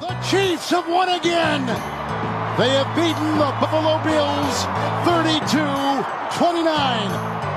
The Chiefs have won again. They have beaten the Buffalo Bills 32-29.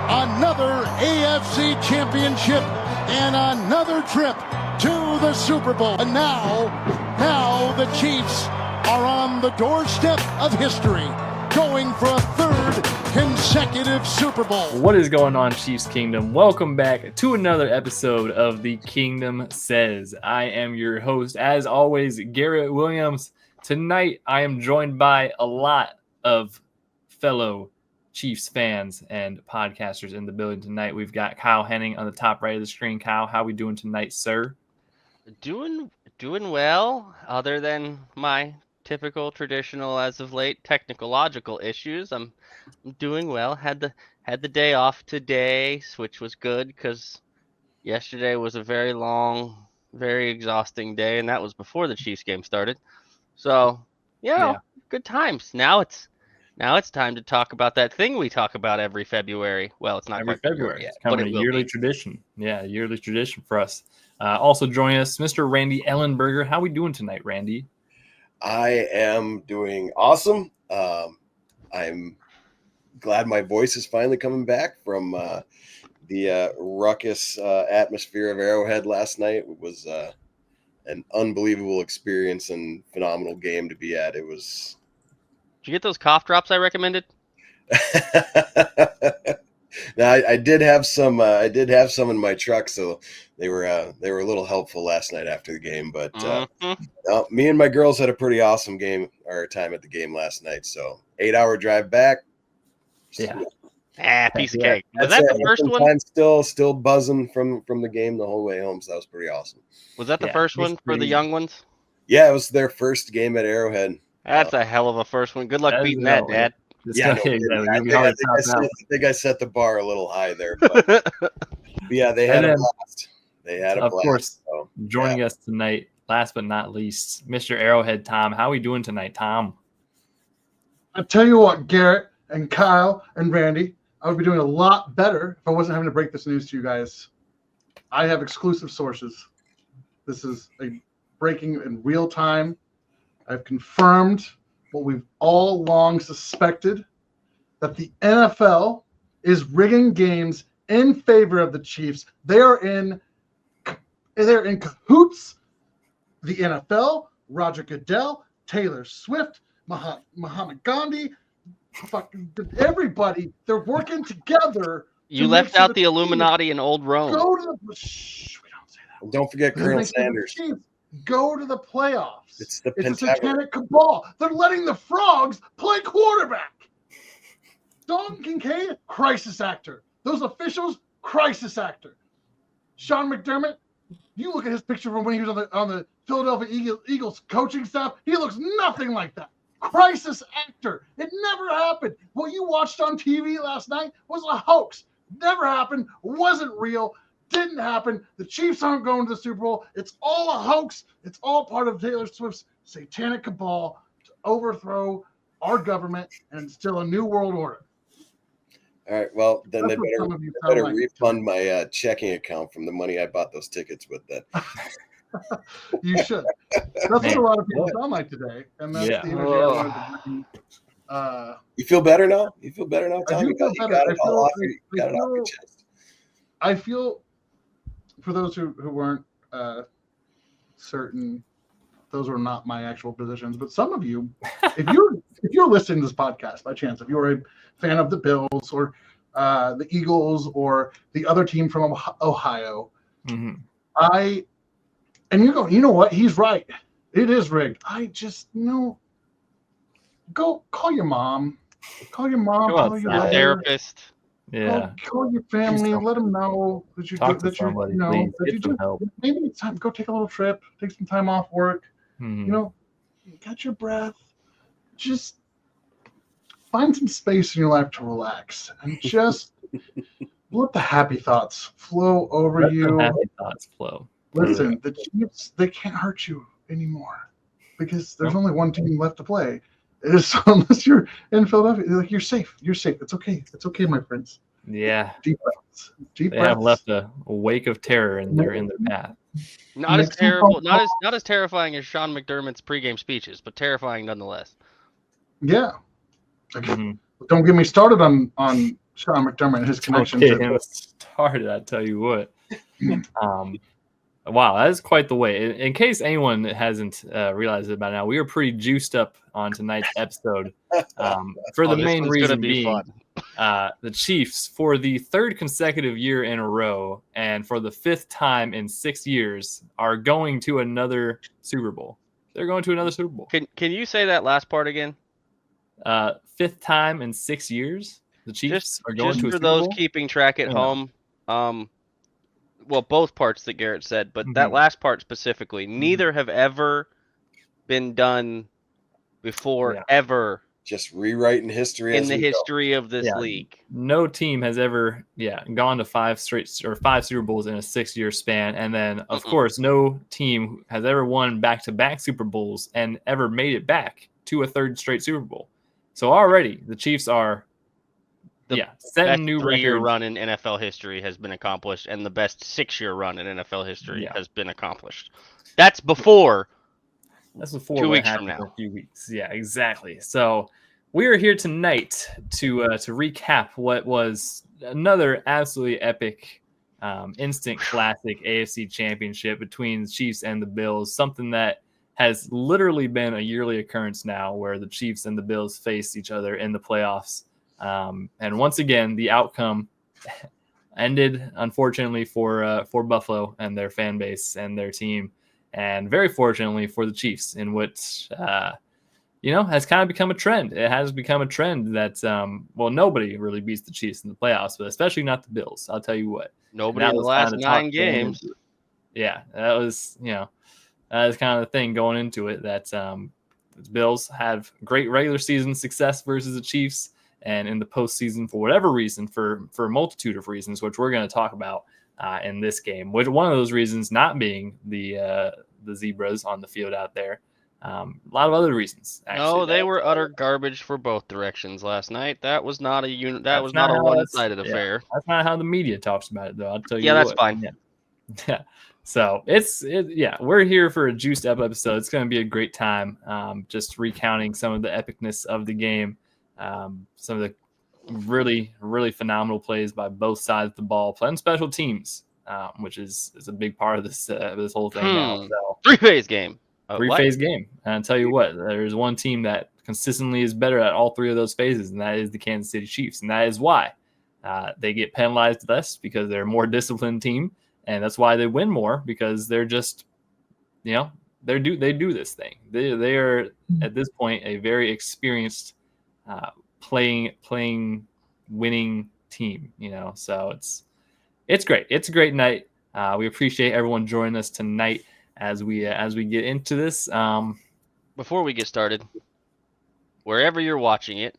Another AFC championship and another trip to the Super Bowl. And now the Chiefs are on the doorstep of history, going for a third consecutive Super Bowl. What is going on, Chiefs Kingdom? Welcome back to another episode of the Kingdom Says. I am your host, as always, Garrett Williams. Tonight, I am joined by a lot of fellow Chiefs fans and podcasters in the building tonight. We've got Kyle Henning on the top right of the screen. Kyle, how are we doing tonight, sir? Doing well, other than my typical traditional as of late technological issues. I'm doing well. Had the day off today, which was good because yesterday was a very long, very exhausting day, and that was before the Chiefs game started. So yeah. Good times. Now it's time to talk about that thing we talk about every February. Well, it's not every quite February. yet, It's coming but a it will yearly be. tradition. Yeah, a yearly tradition for us. Also joining us, Mr. Randy Ellenberger. How are we doing tonight, Randy? I am doing awesome. I'm glad my voice is finally coming back from the ruckus atmosphere of Arrowhead last night. It was an unbelievable experience and phenomenal game to be at. It was. Did you get those cough drops I recommended? Now I did have some. I did have some in my truck, so they were a little helpful last night after the game. But no, me and my girls had a pretty awesome time at the game last night. So 8-hour drive back. Yeah. Piece of cake. Was that the first one? Still buzzing from the game the whole way home. So that was pretty awesome. Was that the first one for the young ones? Yeah, it was their first game at Arrowhead. That's a hell of a first one. Good luck beating that, Dad. I think I set the bar a little high there, but yeah, they had a blast. They had a blast. Of course, joining us tonight, last but not least, Mr. Arrowhead Tom. How are we doing tonight, Tom? I tell you what, Garrett and Kyle and Randy, I would be doing a lot better if I wasn't having to break this news to you guys. I have exclusive sources. This is a breaking in real time. I've confirmed what we've all long suspected, that the NFL is rigging games in favor of the Chiefs. They're in cahoots. The NFL, Roger Goodell, Taylor Swift, Muhammad Gandhi, fucking everybody, they're working together. You left out the Illuminati and old Rome. We don't say that. And don't forget Colonel Sanders. Go to the playoffs. It's a satanic cabal. They're letting the frogs play quarterback. Dalton Kincaid, crisis actor. Those officials, crisis actor. Sean McDermott, you look at his picture from when he was on the Philadelphia Eagles coaching staff. He looks nothing like that. Crisis actor. It never happened. What you watched on TV last night was a hoax. Never happened. Wasn't real. Didn't happen. The Chiefs aren't going to the Super Bowl. It's all a hoax. It's all part of Taylor Swift's satanic cabal to overthrow our government and instill a new world order. All right. Well, then they better refund my checking account from the money I bought those tickets with. Then you should. That's what a lot of people sound like today, and that's the energy I wanted to bring. You feel better now? You feel better now, Tom? I do feel better. Got it off your chest. I feel, for those who weren't certain, those were not my actual positions. But some of you, if you're listening to this podcast by chance, if you're a fan of the Bills or the Eagles or the other team from Ohio, and you go, you know what? He's right. It is rigged. I just go call your mom. Call your mom. Call your therapist. Yeah. Call your family and let them know that you talk to somebody. Please get some help. Maybe it's time. Go take a little trip. Take some time off work. Catch your breath. Just find some space in your life to relax and just let the happy thoughts flow over you. Happy thoughts flow. Listen, the Chiefs, they can't hurt you anymore because there's only one team left to play. So unless you're in Philadelphia, you're safe. You're safe. It's okay. It's okay, my friends. Yeah. Deep breaths. They have left a wake of terror in their path. Not as Make some terrible, phone not as terrifying as Sean McDermott's pregame speeches, but terrifying nonetheless. Yeah. Like, Mhm. don't get me started on Sean McDermott and his connection Don't to get him started, I tell you what. Wow, that is quite the way. In case anyone hasn't realized it by now, we are pretty juiced up on tonight's episode. For the this main one's gonna reason be being, fun. the Chiefs, for the third consecutive year in a row, and for the fifth time in 6 years, are going to another Super Bowl. They're going to another Super Bowl. Can you say that last part again? Fifth time in 6 years, the Chiefs are going Just to a for Super those Bowl. keeping track at Yeah. home. Well, both parts that Garrett said, but that Mhm. last part specifically, neither have ever been done before, Yeah. ever Just rewriting history in as the we go. history of this Yeah. league. No team has ever, gone to five Super Bowls in a 6-year span, and then of course, no team has ever won back-to-back Super Bowls and ever made it back to a third straight Super Bowl. So already the Chiefs are, setting Best new 3-year records. run in NFL history has been accomplished, and the best 6-year run in NFL history Yeah. has been accomplished. That's before. That's before 2 what weeks happened from in now. a few weeks. Yeah, exactly. So we are here tonight to recap what was another absolutely epic, instant classic AFC championship between the Chiefs and the Bills. Something that has literally been a yearly occurrence now, where the Chiefs and the Bills face each other in the playoffs. And once again, the outcome ended, unfortunately, for Buffalo and their fan base and their team, and very fortunately for the Chiefs, in which has kind of become a trend. It has become a trend that nobody really beats the Chiefs in the playoffs, but especially not the Bills. I'll tell you what. Nobody in the last 9 games. Yeah, that was that is kind of the thing going into it. That the Bills have great regular season success versus the Chiefs, and in the postseason, for whatever reason, for a multitude of reasons, which we're going to talk about in this game. Which one of those reasons not being the zebras on the field out there. A lot of other reasons. Actually, No, they were utter garbage for both directions last night. That was not a That's was not not a how one-sided affair. That's not how the media talks about it, though. I'll tell you. Yeah, that's what. fine. Yeah. So we're here for a juiced up episode. It's going to be a great time. Just recounting some of the epicness of the game, some of the really, really phenomenal plays by both sides of the ball, playing special teams, which is a big part of this whole thing now. So 3-phase game. Three-phase game. And I'll tell you what, there's one team that consistently is better at all three of those phases, and that is the Kansas City Chiefs. And that is why they get penalized less, because they're a more disciplined team, and that's why they win more, because they're just, they do this thing. They are at this point a very experienced playing winning team. So it's great. It's a great night. We appreciate everyone joining us tonight as we get into this. Before we get started, wherever you're watching it,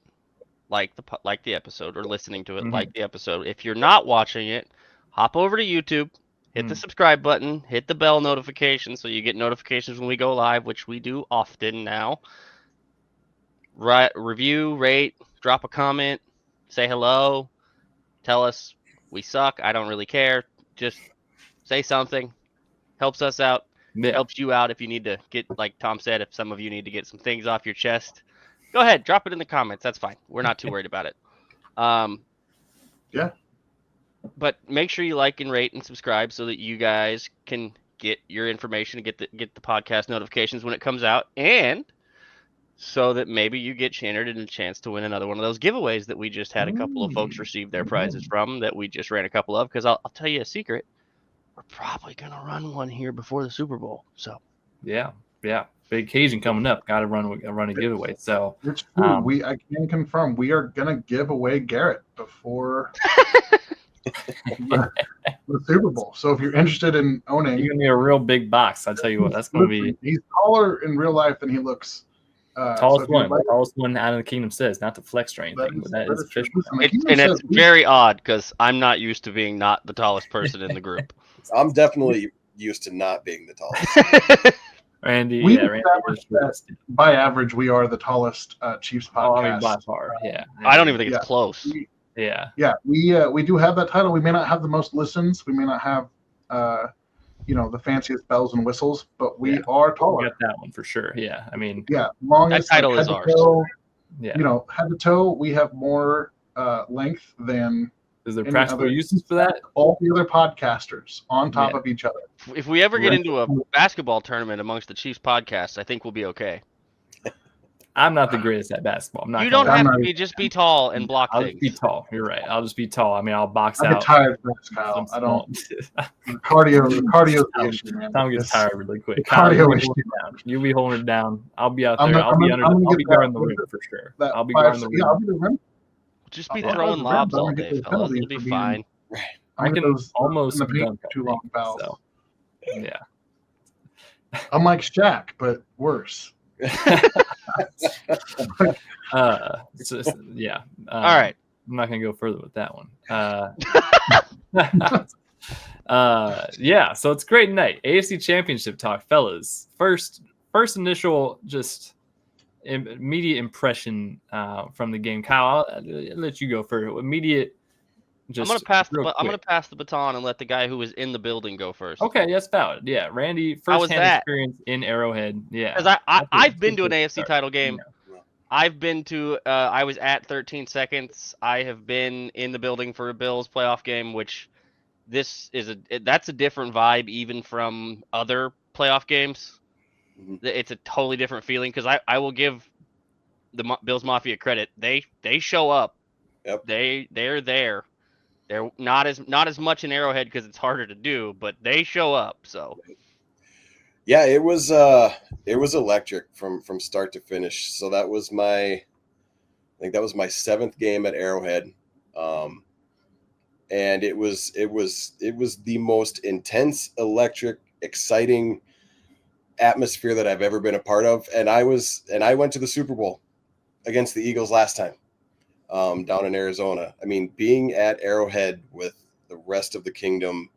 like the episode, or listening to it, like the episode. If you're not watching it, hop over to YouTube, hit the subscribe button, hit the bell notification so you get notifications when we go live, which we do often now. Review, rate, drop a comment, say hello, tell us we suck. I don't really care. Just say something. Helps us out. Yeah. Helps you out if you need to get, like Tom said, if some of you need to get some things off your chest. Go ahead, drop it in the comments. That's fine. We're not too worried about it. Yeah. But make sure you like and rate and subscribe so that you guys can get your information and get the podcast notifications when it comes out, and so that maybe you get entered in a chance to win another one of those giveaways that we just had a couple of folks receive their prizes from, that we just ran a couple of. Because I'll tell you a secret, we're probably gonna run one here before the Super Bowl. So yeah, big occasion coming up. Got to run a giveaway. So it's true. I can confirm we are gonna give away Garrett before the Super Bowl. So if you're interested in owning, you're gonna be a real big box. I tell you what, that's gonna be. He's taller in real life than he looks. Tallest one out of the Kingdom Says, not the flex or anything, but that is official. It's very odd because I'm not used to being not the tallest person in the group. I'm definitely used to not being the tallest. Randy, We Randy established that by average we are the tallest Chiefs podcast. I mean, by far, yeah. I don't even think it's close. Yeah. We do have that title. We may not have the most listens. We may not have the fanciest bells and whistles, but we Yeah. are We taller. got that one for sure. Yeah, I mean, Yeah, longest That title head is to ours. toe, yeah. head to toe, we have more length than Is there any practical other. uses for that? All the other podcasters on top Yeah. of each other. If we ever get Right. into a basketball tournament amongst the Chiefs podcasts, I think we'll be okay. I'm not the greatest at basketball. I'm not You gonna don't lie. have I'm to not be. Just be tall and block I'll just be things. tall. You're right. I'll just be tall. I mean, I'll box I get out. tired of this, Kyle. some I don't. small- Cardio's the issue, man. Tom gets It's- tired really quick. the Kyle, cardio you be issue. holding it down. You be holding it down. I'll be out I'm there. gonna- I'll be I'm under. gonna I'll get be guarding that- the rim for sure. that I'll be 5 guarding the Yeah, rim. I'll be the rim. Just be I'll throwing the rim, lobs but I'm all gonna get day, those fellas. penalties It'll be for being- fine. I'm I gonna can get those almost in the paint dunk, I too long think, fouls. so, yeah. I'm like Shaq, but worse. Yeah. All right. I'm not gonna go further with that one. Yeah. So it's a great night. AFC Championship talk, fellas. First initial just immediate impression from the game. Kyle, I'll let you go first. Immediate. I'm gonna pass the baton and let the guy who was in the building go first. Okay, that's valid. Yeah, Randy, How was first-hand that? experience in Arrowhead. Yeah, Because I've been to an That's a AFC good title game. Yeah. I've been to. I was at 13 seconds. I have been in the building for a Bills playoff game, which that's a different vibe even from other playoff games. Mhm. It's a totally different feeling because I will give the Bills Mafia credit. They show up. Yep. They're there. They're not as much in Arrowhead because it's harder to do, but they show up. So Yeah, it was electric from start to finish. So that was I think that was my 7th game at Arrowhead, and it was the most intense, electric, exciting atmosphere that I've ever been a part of. And I went to the Super Bowl against the Eagles last time, down in Arizona. I mean, being at Arrowhead with the rest of the kingdom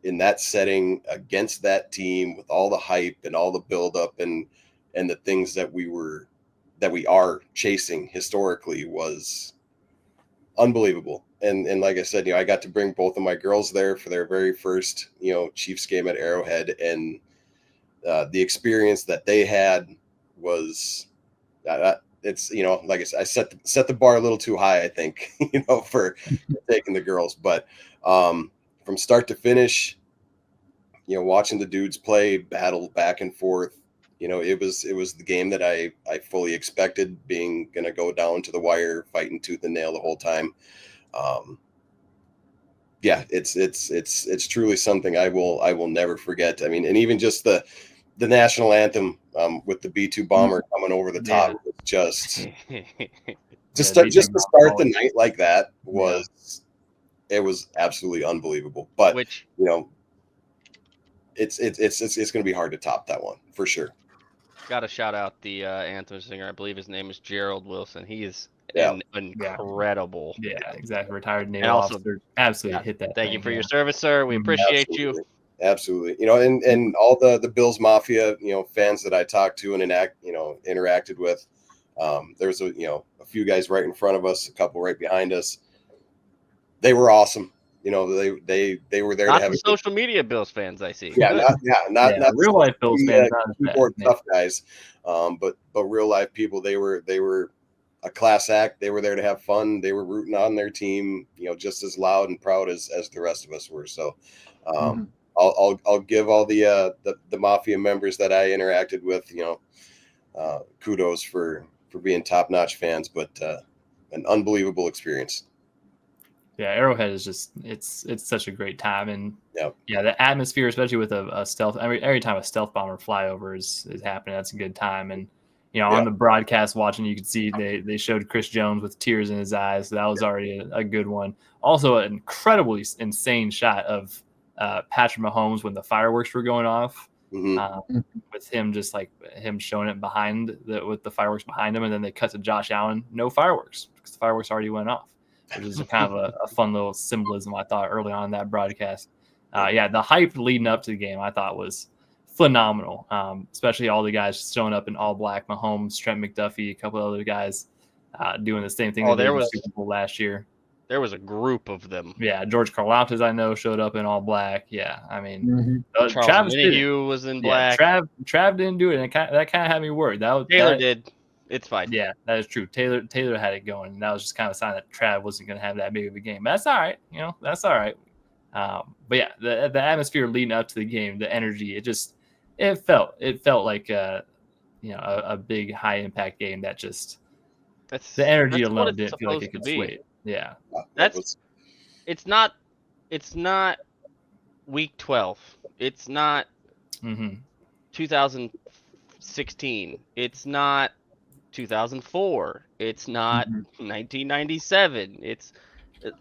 in that setting against that team with all the hype and all the buildup and the things that we are chasing historically was unbelievable. And like I said, I got to bring both of my girls there for their very first, Chiefs game at Arrowhead, and the experience that they had was it's, like I said, I set the bar a little too high, I think, for taking the girls, but from start to finish, watching the dudes play, battle back and forth, it was the game that I fully expected, being going to go down to the wire, fighting tooth and nail the whole time. Yeah, it's truly something I will never forget. I mean, and even just the national anthem with the B-2 bomber coming over the top, was just to start the night like that it was absolutely unbelievable. But which it's going to be hard to top that one for sure. got to shout out the anthem singer. I believe his name is Gerald Wilson. He is incredible. Yeah, exactly. Retired naval And also- officer. Absolutely hit that. Thank you for your service, sir. We appreciate you. Absolutely. And all the Bills Mafia, fans that I talked to and interacted with. There's a few guys right in front of us, a couple right behind us. They were awesome. They were there Not to have the social media Bills fans I see. not real life Bills fans. keyboard tough guys, but real life people. They were a class act. They were there to have fun. They were rooting on their team, just as loud and proud as the rest of us were. So, I'll give all the Mafia members that I interacted with, kudos for being top-notch fans, but an unbelievable experience. Yeah, Arrowhead is just it's such a great time, and Yep. yeah, the atmosphere, especially with a stealth. I mean, every time a stealth bomber flyover is happening, that's a good time. And on the broadcast watching, you could see they showed Chris Jones with tears in his eyes. So that was already a good one. Also, an incredibly insane shot of Patrick Mahomes when the fireworks were going off. Mm-hmm. With him just like him showing it with the fireworks behind him, and then they cut to Josh Allen, no fireworks because the fireworks already went off, which is kind of a fun little symbolism I thought early on in that broadcast. The hype leading up to the game I thought was phenomenal, especially all the guys showing up in all black. Mahomes, Trent McDuffie, a couple other guys doing the same thing they did in the Super Bowl last year. There was a group of them. Yeah, George Karlaftis, I know, showed up in all black. Yeah, I mean, Mhm. Charles Travis did it. Minihue was in Yeah, black. Trav didn't do it, and that kind of had me worried. Taylor did. It's fine. Yeah, that is true. Taylor had it going, and that was just kind of a sign that Trav wasn't going to have that big of a game. But that's all right. That's all right. But yeah, the atmosphere leading up to the game, the energy, it felt like a big high impact game that just the energy that's what alone it's didn't feel like it supposed to could be. sway it. Yeah. It's not week 12. It's not 2016. It's not 2004. It's not 1997. It's a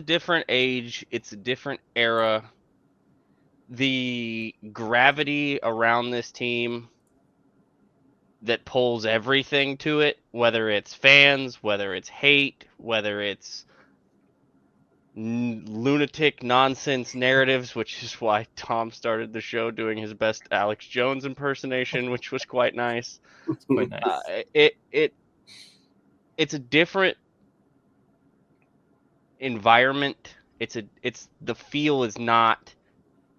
different age. It's a different era. The gravity around this team that pulls everything to it, whether it's fans, whether it's hate, whether it's lunatic nonsense narratives, which is why Tom started the show doing his best Alex Jones impersonation, which was quite nice. Quite nice. It's a different environment. The feel is not.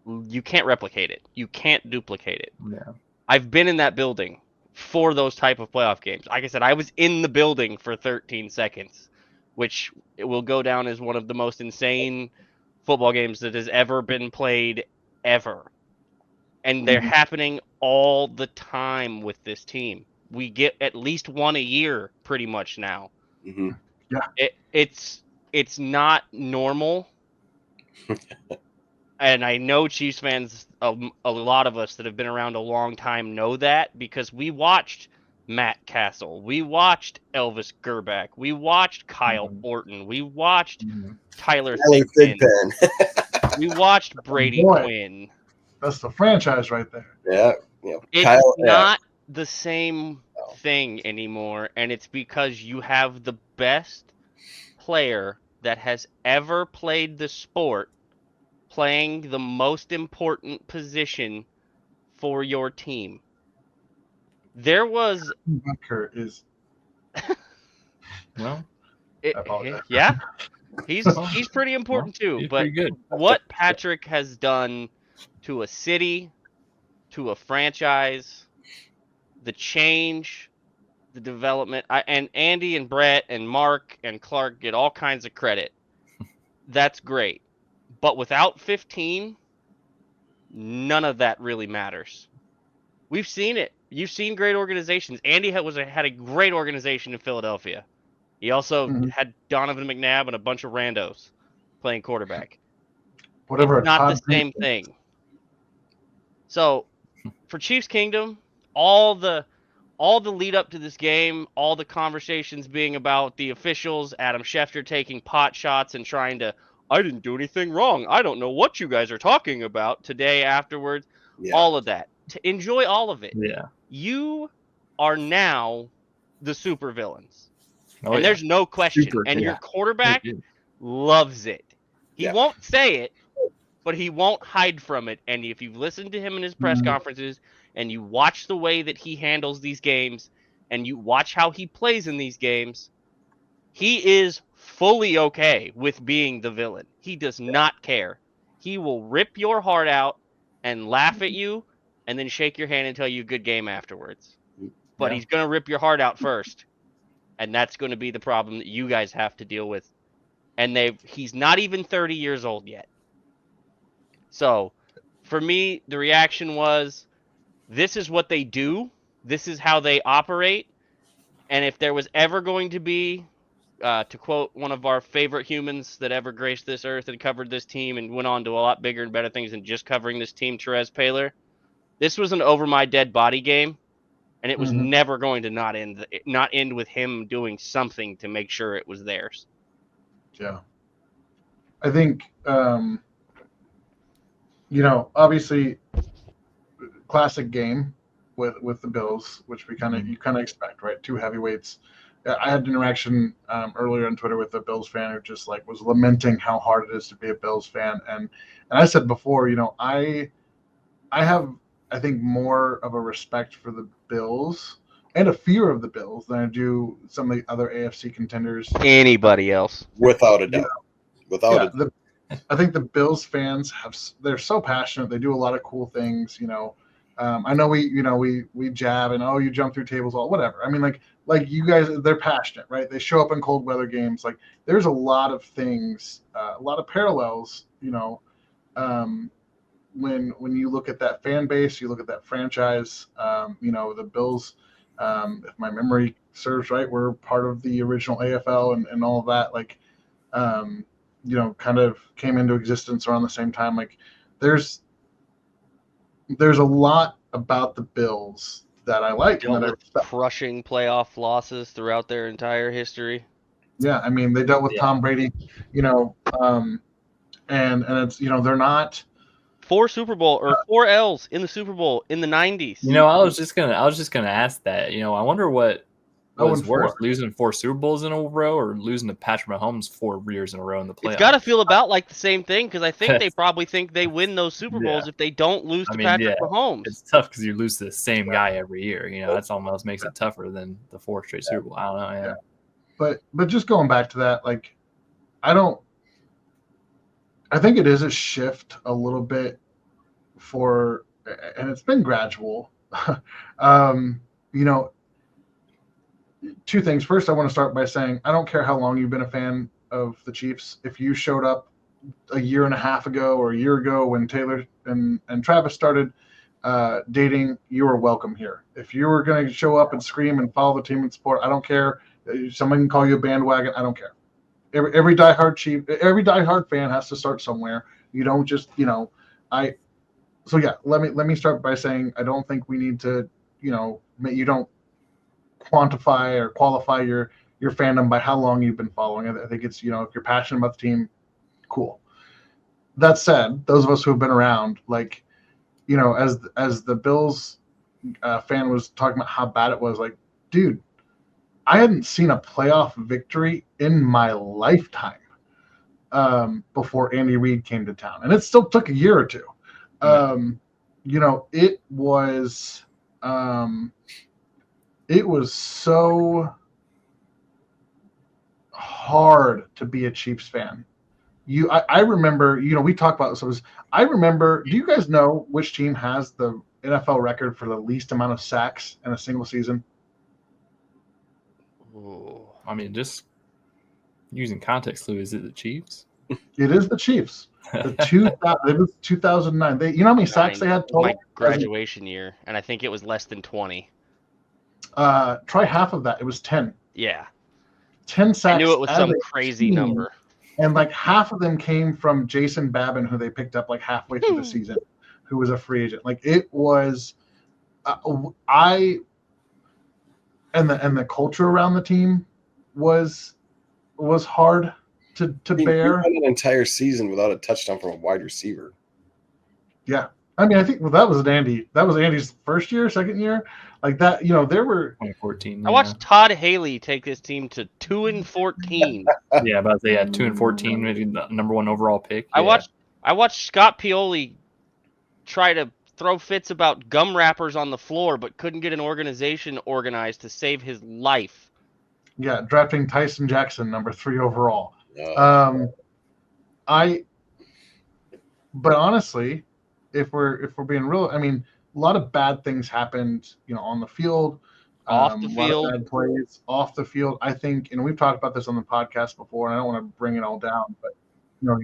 You can't replicate it. You can't duplicate it. Yeah. I've been in that building for those type of playoff games. Like I said, I was in the building for 13 seconds, which it will go down as one of the most insane football games that has ever been played ever. And they're happening all the time with this team. We get at least one a year pretty much now. Mm-hmm. Yeah. It's not normal. And I know Chiefs fans, a lot of us that have been around a long time know that, because we watched Matt Castle, we watched Elvis Gerback, we watched Kyle Orton, we watched Tyler Thigpen, we watched Brady Quinn. That's the franchise right there. Yeah. It's not the same thing anymore, and it's because you have the best player that has ever played the sport playing the most important position for your team. There was Bunker is well, yeah, he's pretty important too. He's but pretty good. What Patrick has done to a city, to a franchise, the change, the development, and Andy and Brett and Mark and Clark get all kinds of credit. That's great. But without 15, none of that really matters. We've seen it. You've seen great organizations. Andy had a great organization in Philadelphia. He also had Donovan McNabb and a bunch of randos playing quarterback. whatever. It's not the same thing. So, for Chiefs Kingdom, all the lead up to this game, all the conversations being about the officials, Adam Schefter taking pot shots and trying to, I didn't do anything wrong, I don't know what you guys are talking about today afterwards, all of that. To enjoy all of it. Yeah. You are now the super villains. And there's no question. Your quarterback loves it. He won't say it, but he won't hide from it. And if you've listened to him in his press conferences and you watch the way that he handles these games and you watch how he plays in these games, he is fully okay with being the villain. He does not care. He will rip your heart out and laugh at you and then shake your hand and tell you good game afterwards. But he's going to rip your heart out first. And that's going to be the problem that you guys have to deal with. And he's not even 30 years old yet. So, for me, the reaction was, this is what they do. This is how they operate. And if there was ever going to be, to quote one of our favorite humans that ever graced this earth and covered this team and went on to a lot bigger and better things than just covering this team, Therese Paylor, this was an over my dead body game. And it was never going to not end with him doing something to make sure it was theirs. Yeah. I think, obviously, classic game with the Bills, which you kind of expect, right? Two heavyweights. I had an interaction earlier on Twitter with a Bills fan who just was lamenting how hard it is to be a Bills fan, and I said before, I have, I think, more of a respect for the Bills and a fear of the Bills than I do some of the other AFC contenders. Anybody else? Without a You doubt. know, Without yeah, a I think the Bills fans they're so passionate. They do a lot of cool things. I know we jab and you jump through tables, all whatever. I mean, like you guys, they're passionate, right? They show up in cold weather games. Like there's a lot of things, a lot of parallels. When you look at that fan base, you look at that franchise. The Bills, if my memory serves right, were part of the original AFL and all of that. Like, kind of came into existence around the same time. Like, there's a lot about the Bills that I like and Dealt that I with respect. crushing playoff losses throughout their entire history. Yeah, I mean, they dealt with Tom Brady, and it's they're not. 4 Super Bowl or 4 L's in the Super Bowl in the 90s. I was just gonna ask that. I wonder what was 0-4. worse, losing 4 Super Bowls in a row or losing to Patrick Mahomes 4 years in a row in the playoffs. It's got to feel about like the same thing because I think they probably think they win those Super Bowls if they don't lose to Patrick Mahomes. It's tough because you lose to the same guy every year. That's almost makes it tougher than the 4 straight Super Bowl. I don't know. Yeah. But just going back to that, like, I think it is a shift a little bit and it's been gradual. Two things. First, I want to start by saying I don't care how long you've been a fan of the Chiefs. If you showed up a year and a half ago or a year ago when Taylor and Travis started dating, you are welcome here. If you were going to show up and scream and follow the team and support, I don't care. Someone can call you a bandwagon. I don't care. Every diehard fan has to start somewhere. You don't just, So yeah, let me start by saying I don't think we need to, you don't quantify or qualify your fandom by how long you've been following. I think it's, if you're passionate about the team, cool. That said, those of us who have been around, like, as the Bills fan was talking about how bad it was, like, dude, I hadn't seen a playoff victory in my lifetime before Andy Reid came to town, and it still took a year or two. It was so hard to be a Chiefs fan. I remember, we talk about this. I remember, do you guys know which team has the NFL record for the least amount of sacks in a single season? Ooh. I mean, just using context clue, is it the Chiefs? It is the Chiefs. It was 2009. You know how many sacks they had total? My graduation year, and I think it was less than 20. Try half of that. It was 10. Yeah. 10 sacks. I knew it was some crazy number. And like half of them came from Jason Babin, who they picked up like halfway through the season, who was a free agent. Like it was, and the culture around the team was hard to bear. An entire season without a touchdown from a wide receiver. Yeah, I mean, I think that was Andy's first year, second year, like that. There were 2014. I watched Todd Haley take this team to 2-14. Yeah, about to say 2-14, maybe the number 1 overall pick. Yeah. I watched Scott Pioli try to throw fits about gum wrappers on the floor, but couldn't get an organization organized to save his life. Yeah, drafting Tyson Jackson, number 3 overall. But honestly, if we're being real, I mean, a lot of bad things happened, on the field, off the field, a lot of bad plays off the field. I think, and we've talked about this on the podcast before, and I don't want to bring it all down, but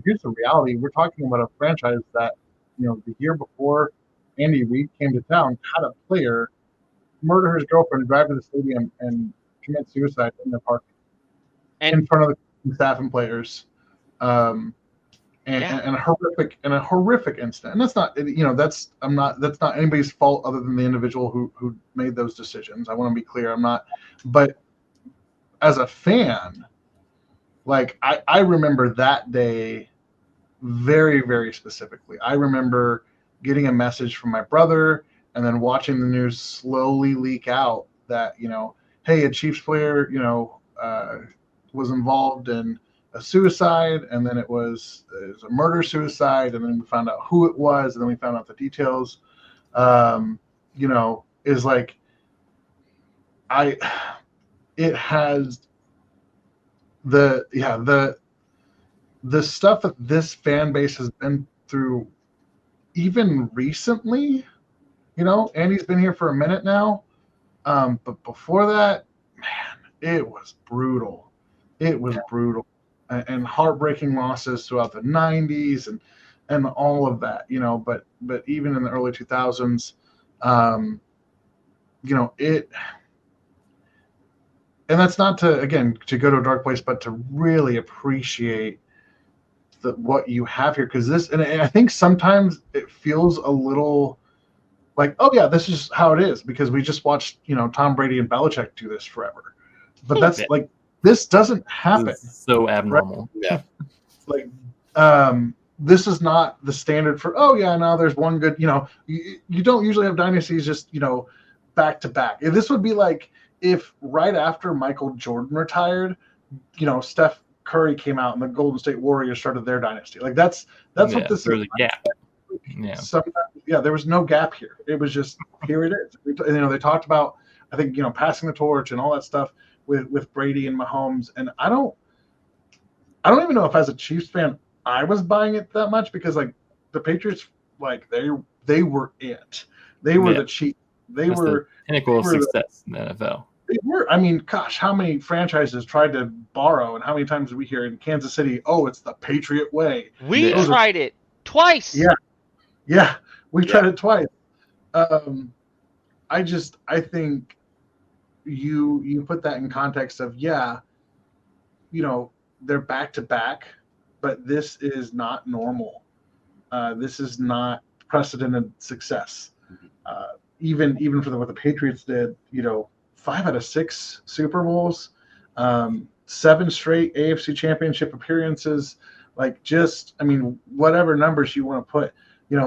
here's the reality: we're talking about a franchise that, the year before Andy Reid came to town, had a player murder his girlfriend, drive to the stadium, and commit suicide in their parking in front of the staff and players. And a horrific incident. And that's not, that's not anybody's fault other than the individual who made those decisions. I want to be clear. I'm not, but as a fan, like I remember that day very, very specifically. I remember getting a message from my brother and then watching the news slowly leak out that, hey, a Chiefs player, was involved in a suicide, and then it was a murder-suicide, and then we found out who it was, and then we found out the details. Is like it has the stuff that this fan base has been through, even recently. Andy's been here for a minute now, but before that, man, it was brutal. It was brutal, and heartbreaking losses throughout the '90s and all of that. But even in the early 2000s, it. And that's not to go to a dark place, but to really appreciate what you have here, because and I think sometimes it feels a little like, oh yeah, this is how it is because we just watched Tom Brady and Belichick do this forever, but that's like, this doesn't happen. This is so abnormal. Yeah. Like, this is not the standard for, oh yeah, now there's one good. You don't usually have dynasties just back to back. This would be like if right after Michael Jordan retired, Steph Curry came out and the Golden State Warriors started their dynasty. Like that's what this there's is. a gap. Yeah. Sometimes, there was no gap here. It was just, here it is. They talked about, I think, passing the torch and all that stuff with Brady and Mahomes. And I don't even know if as a Chiefs fan I was buying it that much, because like the Patriots, like they were it. They were the Chiefs. That's the pinnacle of success in the NFL. They were. I mean, gosh, how many franchises tried to borrow, and how many times did we hear in Kansas City, oh, it's the Patriot way? We tried it twice. Yeah, we tried it twice. I think you put that in context of, they're back to back, but this is not normal. This is not precedented success. Even for what the Patriots did, 5 out of 6 Super Bowls, 7 straight AFC Championship appearances, whatever numbers you want to put.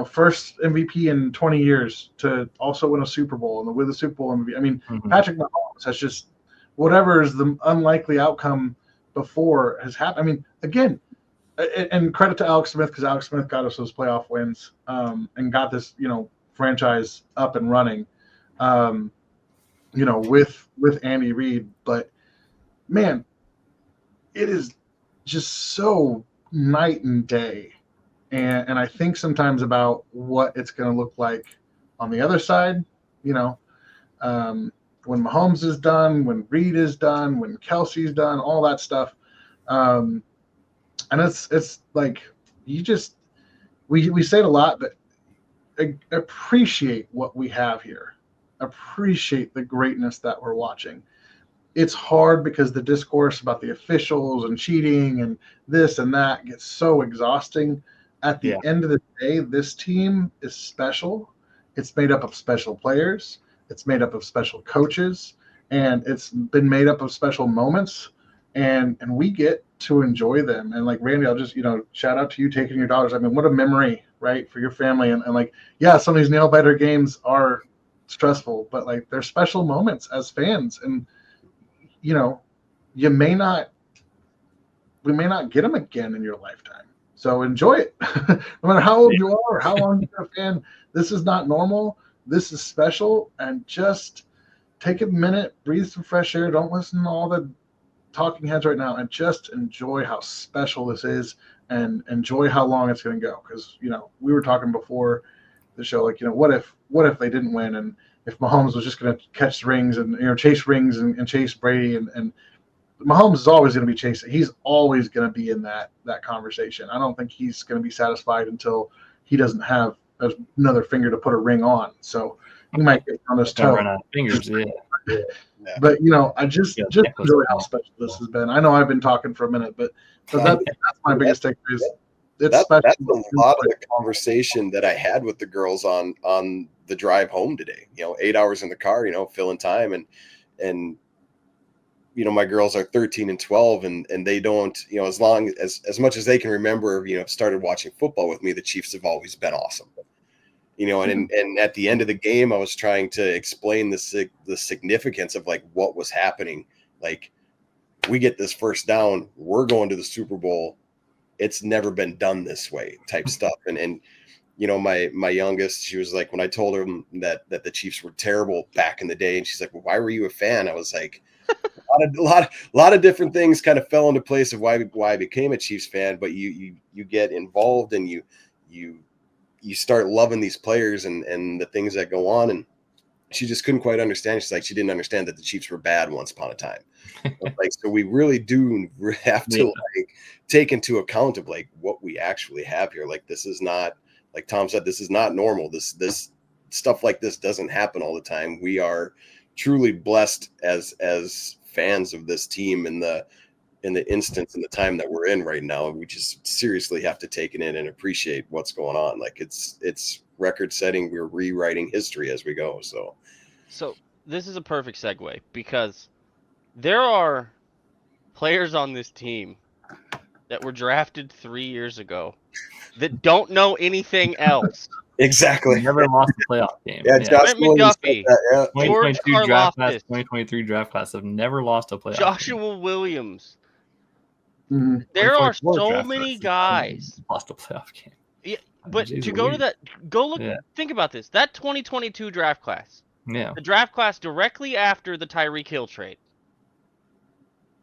First MVP in 20 years to also win a Super Bowl and with a Super Bowl MVP. Patrick Mahomes has just, whatever is the unlikely outcome before has happened. Again, and credit to Alex Smith, because Alex Smith got us those playoff wins and got this, franchise up and running, with Andy Reid. But man, it is just so night and day. And I think sometimes about what it's going to look like on the other side, when Mahomes is done, when Reed is done, when Kelsey's done, all that stuff. And it's like, we say it a lot, but appreciate what we have here. Appreciate the greatness that we're watching. It's hard because the discourse about the officials and cheating and this and that gets so exhausting. At the end of the day, this team is special. It's made up of special players. It's made up of special coaches, and it's been made up of special moments, and we get to enjoy them. And like, Randy, I'll just, shout out to you taking your daughters. What a memory, right, for your family. And like, some of these nail biter games are stressful, but like, they're special moments as fans. And, we may not get them again in your lifetime. So enjoy it. No matter how old you are or how long you're a fan, this is not normal. This is special. And just take a minute, breathe some fresh air. Don't listen to all the talking heads right now, and just enjoy how special this is, and enjoy how long it's going to go. Because, we were talking before the show, like, what if they didn't win, and if Mahomes was just going to catch rings and, chase rings and chase Brady, and Mahomes is always going to be chasing. He's always going to be in that conversation. I don't think he's going to be satisfied until he doesn't have another finger to put a ring on. So he might get on his toe. Run out of fingers, yeah. But I just enjoy how special this has been. I know I've been talking for a minute, but that's my biggest takeaway. That's a lot of the conversation that I had with the girls on the drive home today. 8 hours in the car, filling time, and my girls are 13 and 12, and they don't, as long as much as they can remember, started watching football with me, the Chiefs have always been awesome. And at the end of the game, I was trying to explain the significance of like what was happening. Like, we get this first down, we're going to the Super Bowl. It's never been done this way type stuff. And my youngest, she was like, when I told her that the Chiefs were terrible back in the day, and she's like, well, why were you a fan? I was like, a lot of different things kind of fell into place of why I became a Chiefs fan. But you get involved, and you start loving these players and the things that go on. And she just couldn't quite understand. She's like, she didn't understand that the Chiefs were bad once upon a time. Like, so we really do have to like take into account of like what we actually have here. Like, this is not, like Tom said, this is not normal. This stuff like this doesn't happen all the time. We are truly blessed as fans of this team in the instance in the time that we're in right now. We just seriously have to take it in and appreciate what's going on. Like, it's record setting. We're rewriting history as we go. So this is a perfect segue, because there are players on this team that were drafted 3 years ago that don't know anything else. exactly. Never lost a playoff game. Yeah, Josh Trent McDuffie, yeah. 2022 draft class, Karlaftis, 2023 draft class have never lost a playoff game. Joshua Williams. Mhm. There are 2024 so draft many class has guys. lost a playoff game. Yeah, but Jeez to go to Louise. that, go look, Yeah. think about this. That 2022 draft class, Yeah. the draft class directly after the Tyreek Hill trade,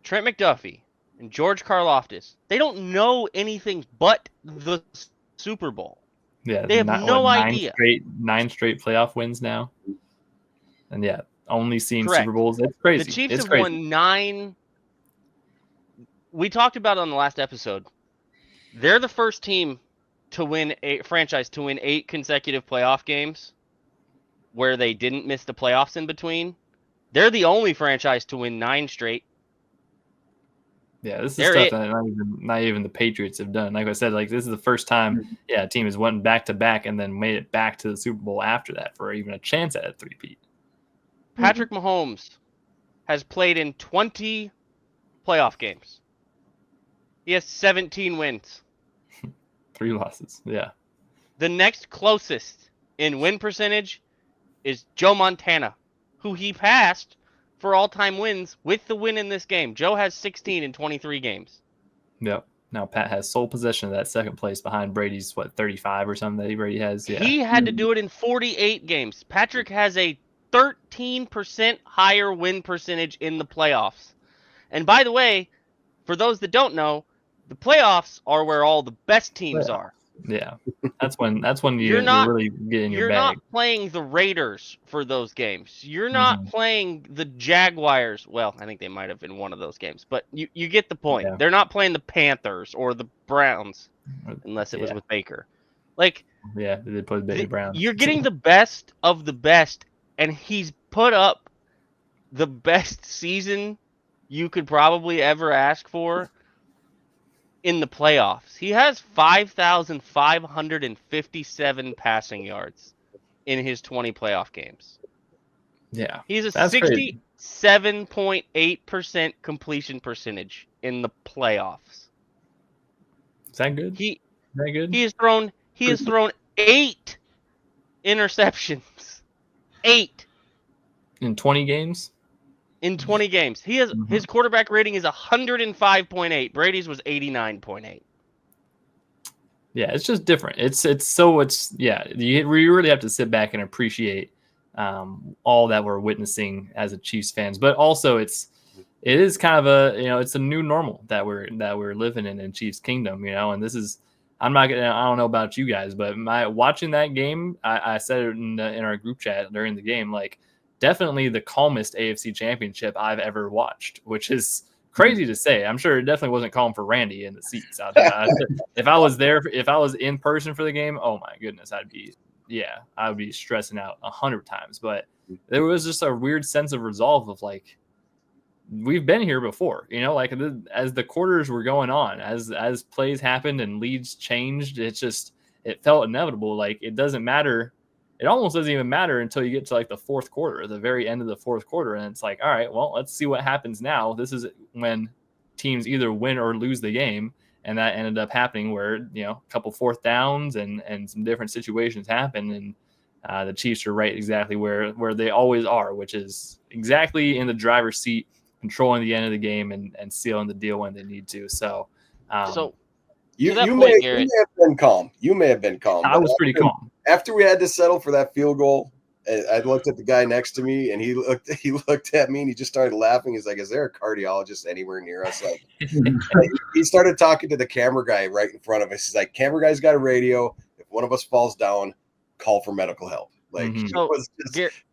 Trent McDuffie and George Karlaftis, they don't know anything but the Super Bowl. Yeah. They have no idea. Nine straight playoff wins now. And yeah, only seeing Correct. Super Bowls. It's crazy. The Chiefs it's have crazy. won 9. We talked about it on the last episode. They're the first team to win a franchise to win 8 consecutive playoff games where they didn't miss the playoffs in between. They're the only franchise to win 9 straight. Yeah, this is They're stuff it. that not even the Patriots have done. Like I said, like this is the first time, a team has went back to back and then made it back to the Super Bowl after that for even a chance at a three-peat. Patrick Mahomes has played in 20 playoff games. He has 17 wins. 3 losses. Yeah. The next closest in win percentage is Joe Montana, who he passed for all-time wins with the win in this game. Joe has 16 in 23 games. Yep. Now Pat has sole possession of that second place behind Brady's 35 or something that Brady has. Yeah. He had to do it in 48 games. Patrick has a 13% higher win percentage in the playoffs. And by the way, for those that don't know, the playoffs are where all the best teams are. Yeah. That's when you're really getting your You're bag. not playing the Raiders for those games. You're not playing the Jaguars. Well, I think they might have in one of those games, but you get the point. Yeah. They're not playing the Panthers or the Browns unless it was with Baker. Like, yeah, they did play the Baby Browns. You're getting the best of the best, and he's put up the best season you could probably ever ask for in the playoffs. He has 5,557 passing yards in his 20 playoff games. Yeah. He's a That's crazy. 67.8% completion percentage in the playoffs. Is that good? He Is that good? He has thrown 8 interceptions. 8 In 20 games? in 20 games. He has his quarterback rating is 105.8. Brady's was 89.8. Yeah, it's just different. You really have to sit back and appreciate all that we're witnessing as a Chiefs fans. But also it is kind of it's a new normal that we're living in Chiefs Kingdom, and this is I don't know about you guys, but watching that game, I said it in our group chat during the game, like definitely the calmest AFC championship I've ever watched, which is crazy to say. I'm sure it definitely wasn't calm for Randy in the seats out there. If I was in person for the game, oh my goodness, I would be stressing out 100 times. But there was just a weird sense of resolve of like, we've been here before, like as the quarters were going on, as plays happened and leads changed, it felt inevitable. Like it doesn't matter. It almost doesn't even matter until you get to like the fourth quarter, the very end of the fourth quarter. And it's like, all right, well, let's see what happens now. This is when teams either win or lose the game. And that ended up happening where, a couple fourth downs and some different situations happen. And the Chiefs are right exactly where they always are, which is exactly in the driver's seat, controlling the end of the game and sealing the deal when they need to. So You that you point, may Garrett- have been calm. You may have been calm. I but was pretty calm. after we had to settle for that field goal. I looked at the guy next to me, and he looked at me, and he just started laughing. He's like, "Is there a cardiologist anywhere near us?" Like, he started talking to the camera guy right in front of us. He's like, "Camera guy's got a radio. If one of us falls down, call for medical help." Like, Mhm. it So, was just...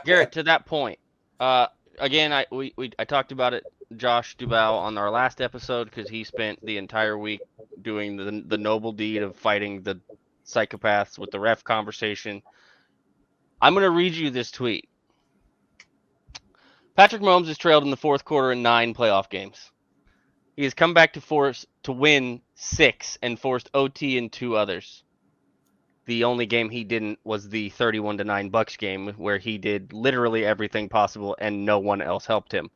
Garrett, to that point, again, I talked about it, Josh Dubow, on our last episode because he spent the entire week doing the noble deed of fighting the psychopaths with the ref conversation. I'm going to read you this tweet. Patrick Mahomes has trailed in the fourth quarter in 9 playoff games. He has come back to win 6 and forced OT in 2 others. The only game he didn't was the 31-9 Bucks game, where he did literally everything possible and no one else helped him.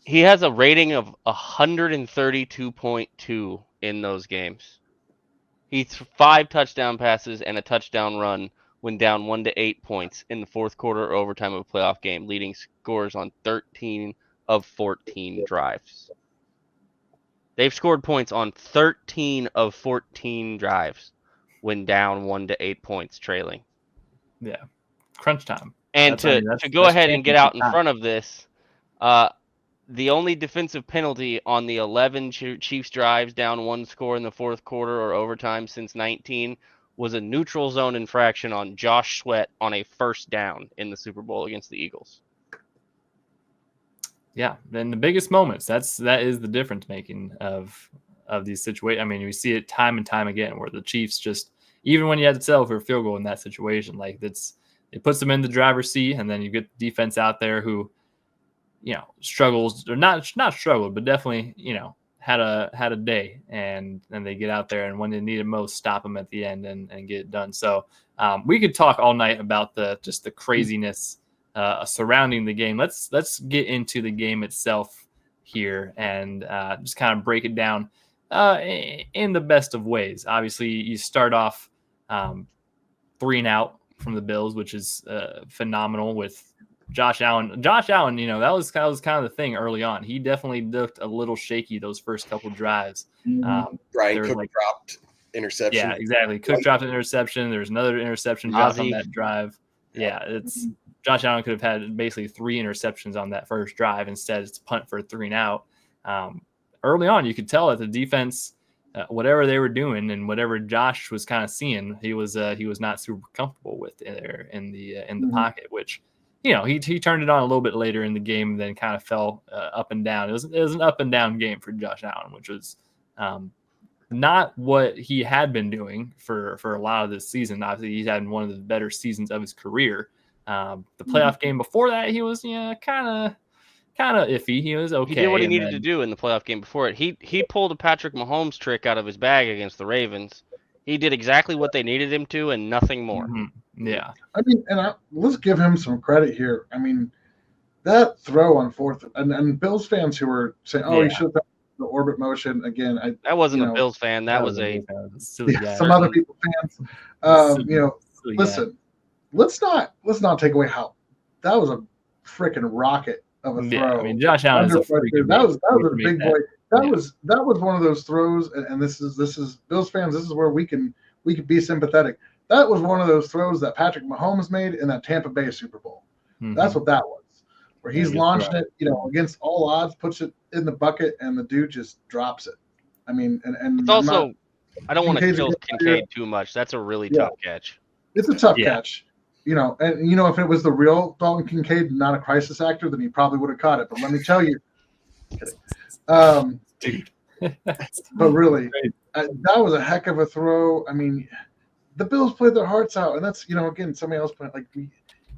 He has a rating of 132.2 in those games. He threw 5 touchdown passes and a touchdown run when down 1-8 points in the fourth quarter or overtime of a playoff game, leading scores on 13 of 14 drives. They've scored points on 13 of 14 drives when down 1-8 points trailing. Yeah, crunch time. And to go ahead and get out in front of this, the only defensive penalty on the 11 Chiefs drives down 1 score in the fourth quarter or overtime since 19 was a neutral zone infraction on Josh Sweat on a first down in the Super Bowl against the Eagles. Yeah, then the biggest moments. That is the difference making of these situations. I mean, we see it time and time again where the Chiefs just, even when you had to settle for a field goal in that situation, like it puts them in the driver's seat, and then you get the defense out there who, struggles, or not struggled, but definitely, had a day, and they get out there, and when they need it most, stop them at the end and get it done. So we could talk all night about the craziness surrounding the game. Let's get into the game itself here and just kind of break it down in the best of ways. Obviously, you start off 3-and-out from the Bills, which is phenomenal with Josh Allen. Josh Allen, that was kind of the thing early on. He definitely looked a little shaky those first couple drives. Brian Cook dropped interception. Yeah, exactly. Cook dropped an interception. There's another interception dropped on that drive. Yeah, it's Josh Allen could have had basically 3 interceptions on that first drive. Instead, it's punt for 3-and-out. Early on, you could tell that the defense, whatever they were doing and whatever Josh was kind of seeing, he was not super comfortable with there in the pocket, which he turned it on a little bit later in the game, and then kind of fell up and down. It was an up and down game for Josh Allen, which was not what he had been doing for a lot of this season. Obviously, he's had one of the better seasons of his career. The playoff game before that, he was kind of iffy. He was okay. He did what he needed to do in the playoff game before it. He pulled a Patrick Mahomes trick out of his bag against the Ravens. He did exactly what they needed him to and nothing more. Mm-hmm. Yeah. I mean, let's give him some credit here. I mean, that throw on fourth, and Bills fans who were saying, he should have done the orbit motion again. That wasn't a Bills fan. That was some other people fans. Listen, let's not take away how that was a freaking rocket of a throw. Yeah, I mean, Josh Allen is a freak. That was a big boy. That was one of those throws, and this is Bills fans. This is where we can be sympathetic. That was one of those throws that Patrick Mahomes made in that Tampa Bay Super Bowl. Mm-hmm. That's what that was, where he's launched it, against all odds, puts it in the bucket, and the dude just drops it. I mean, and it's also, I don't want to kill Kincaid too much. That's a really tough catch. It's a tough catch. And if it was the real Dalton Kincaid, not a crisis actor, then he probably would have caught it. But let me tell you, dude. But really, that was a heck of a throw. I mean, the Bills played their hearts out, and that's again, somebody else playing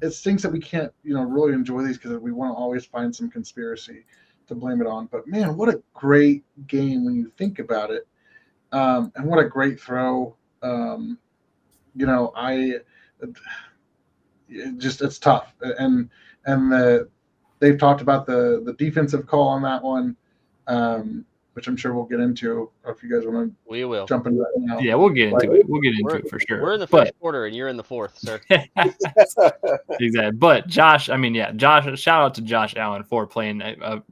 it stinks that we can't really enjoy these because we want to always find some conspiracy to blame it on. But man, what a great game when you think about it, and what a great throw. It's tough, and they've talked about the defensive call on that one, which I'm sure we'll get into. If you guys want to jump into that now. Yeah, we'll get into it. We'll get into it for sure. We're in the first quarter, and you're in the fourth, sir. Exactly. But Josh, shout out to Josh Allen for playing.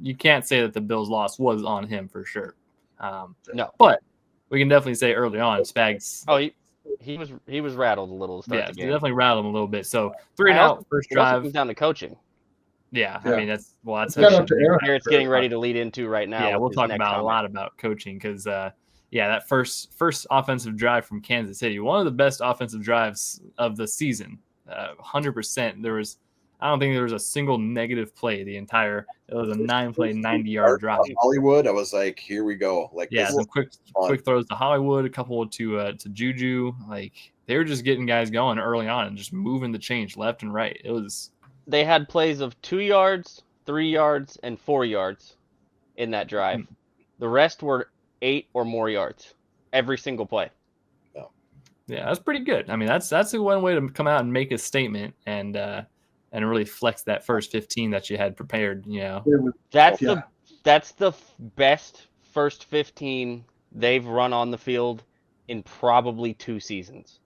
You can't say that the Bills' loss was on him for sure. No. But we can definitely say early on, Spags. Oh, he was rattled a little to start Yeah, the so game. definitely rattled him a little bit. So 3 and Also- out, first It also drive. comes down to coaching. Yeah, Yeah. I mean that's Shout out to Arrowhead. Garrett's getting ready to lead into right now. Yeah, with we'll his talk next about a comment. lot about coaching because that first offensive drive from Kansas City, one of the best offensive drives of the season, 100%. I don't think there was a single negative play the entire. It was a 9-play, 90-yard drive. Hollywood, I was like, here we go. Like, Yeah, this some is quick throws to Hollywood, a couple to Juju. Like they were just getting guys going early on and just moving the change left and right. It was. They had plays of 2 yards, 3 yards, and 4 yards in that drive. The rest were 8 or more yards every single play. Yeah, that's pretty good. I mean, that's a one way to come out and make a statement and really flex that first 15 that you had prepared. You know, That's the best first 15 they've run on the field in probably 2 seasons.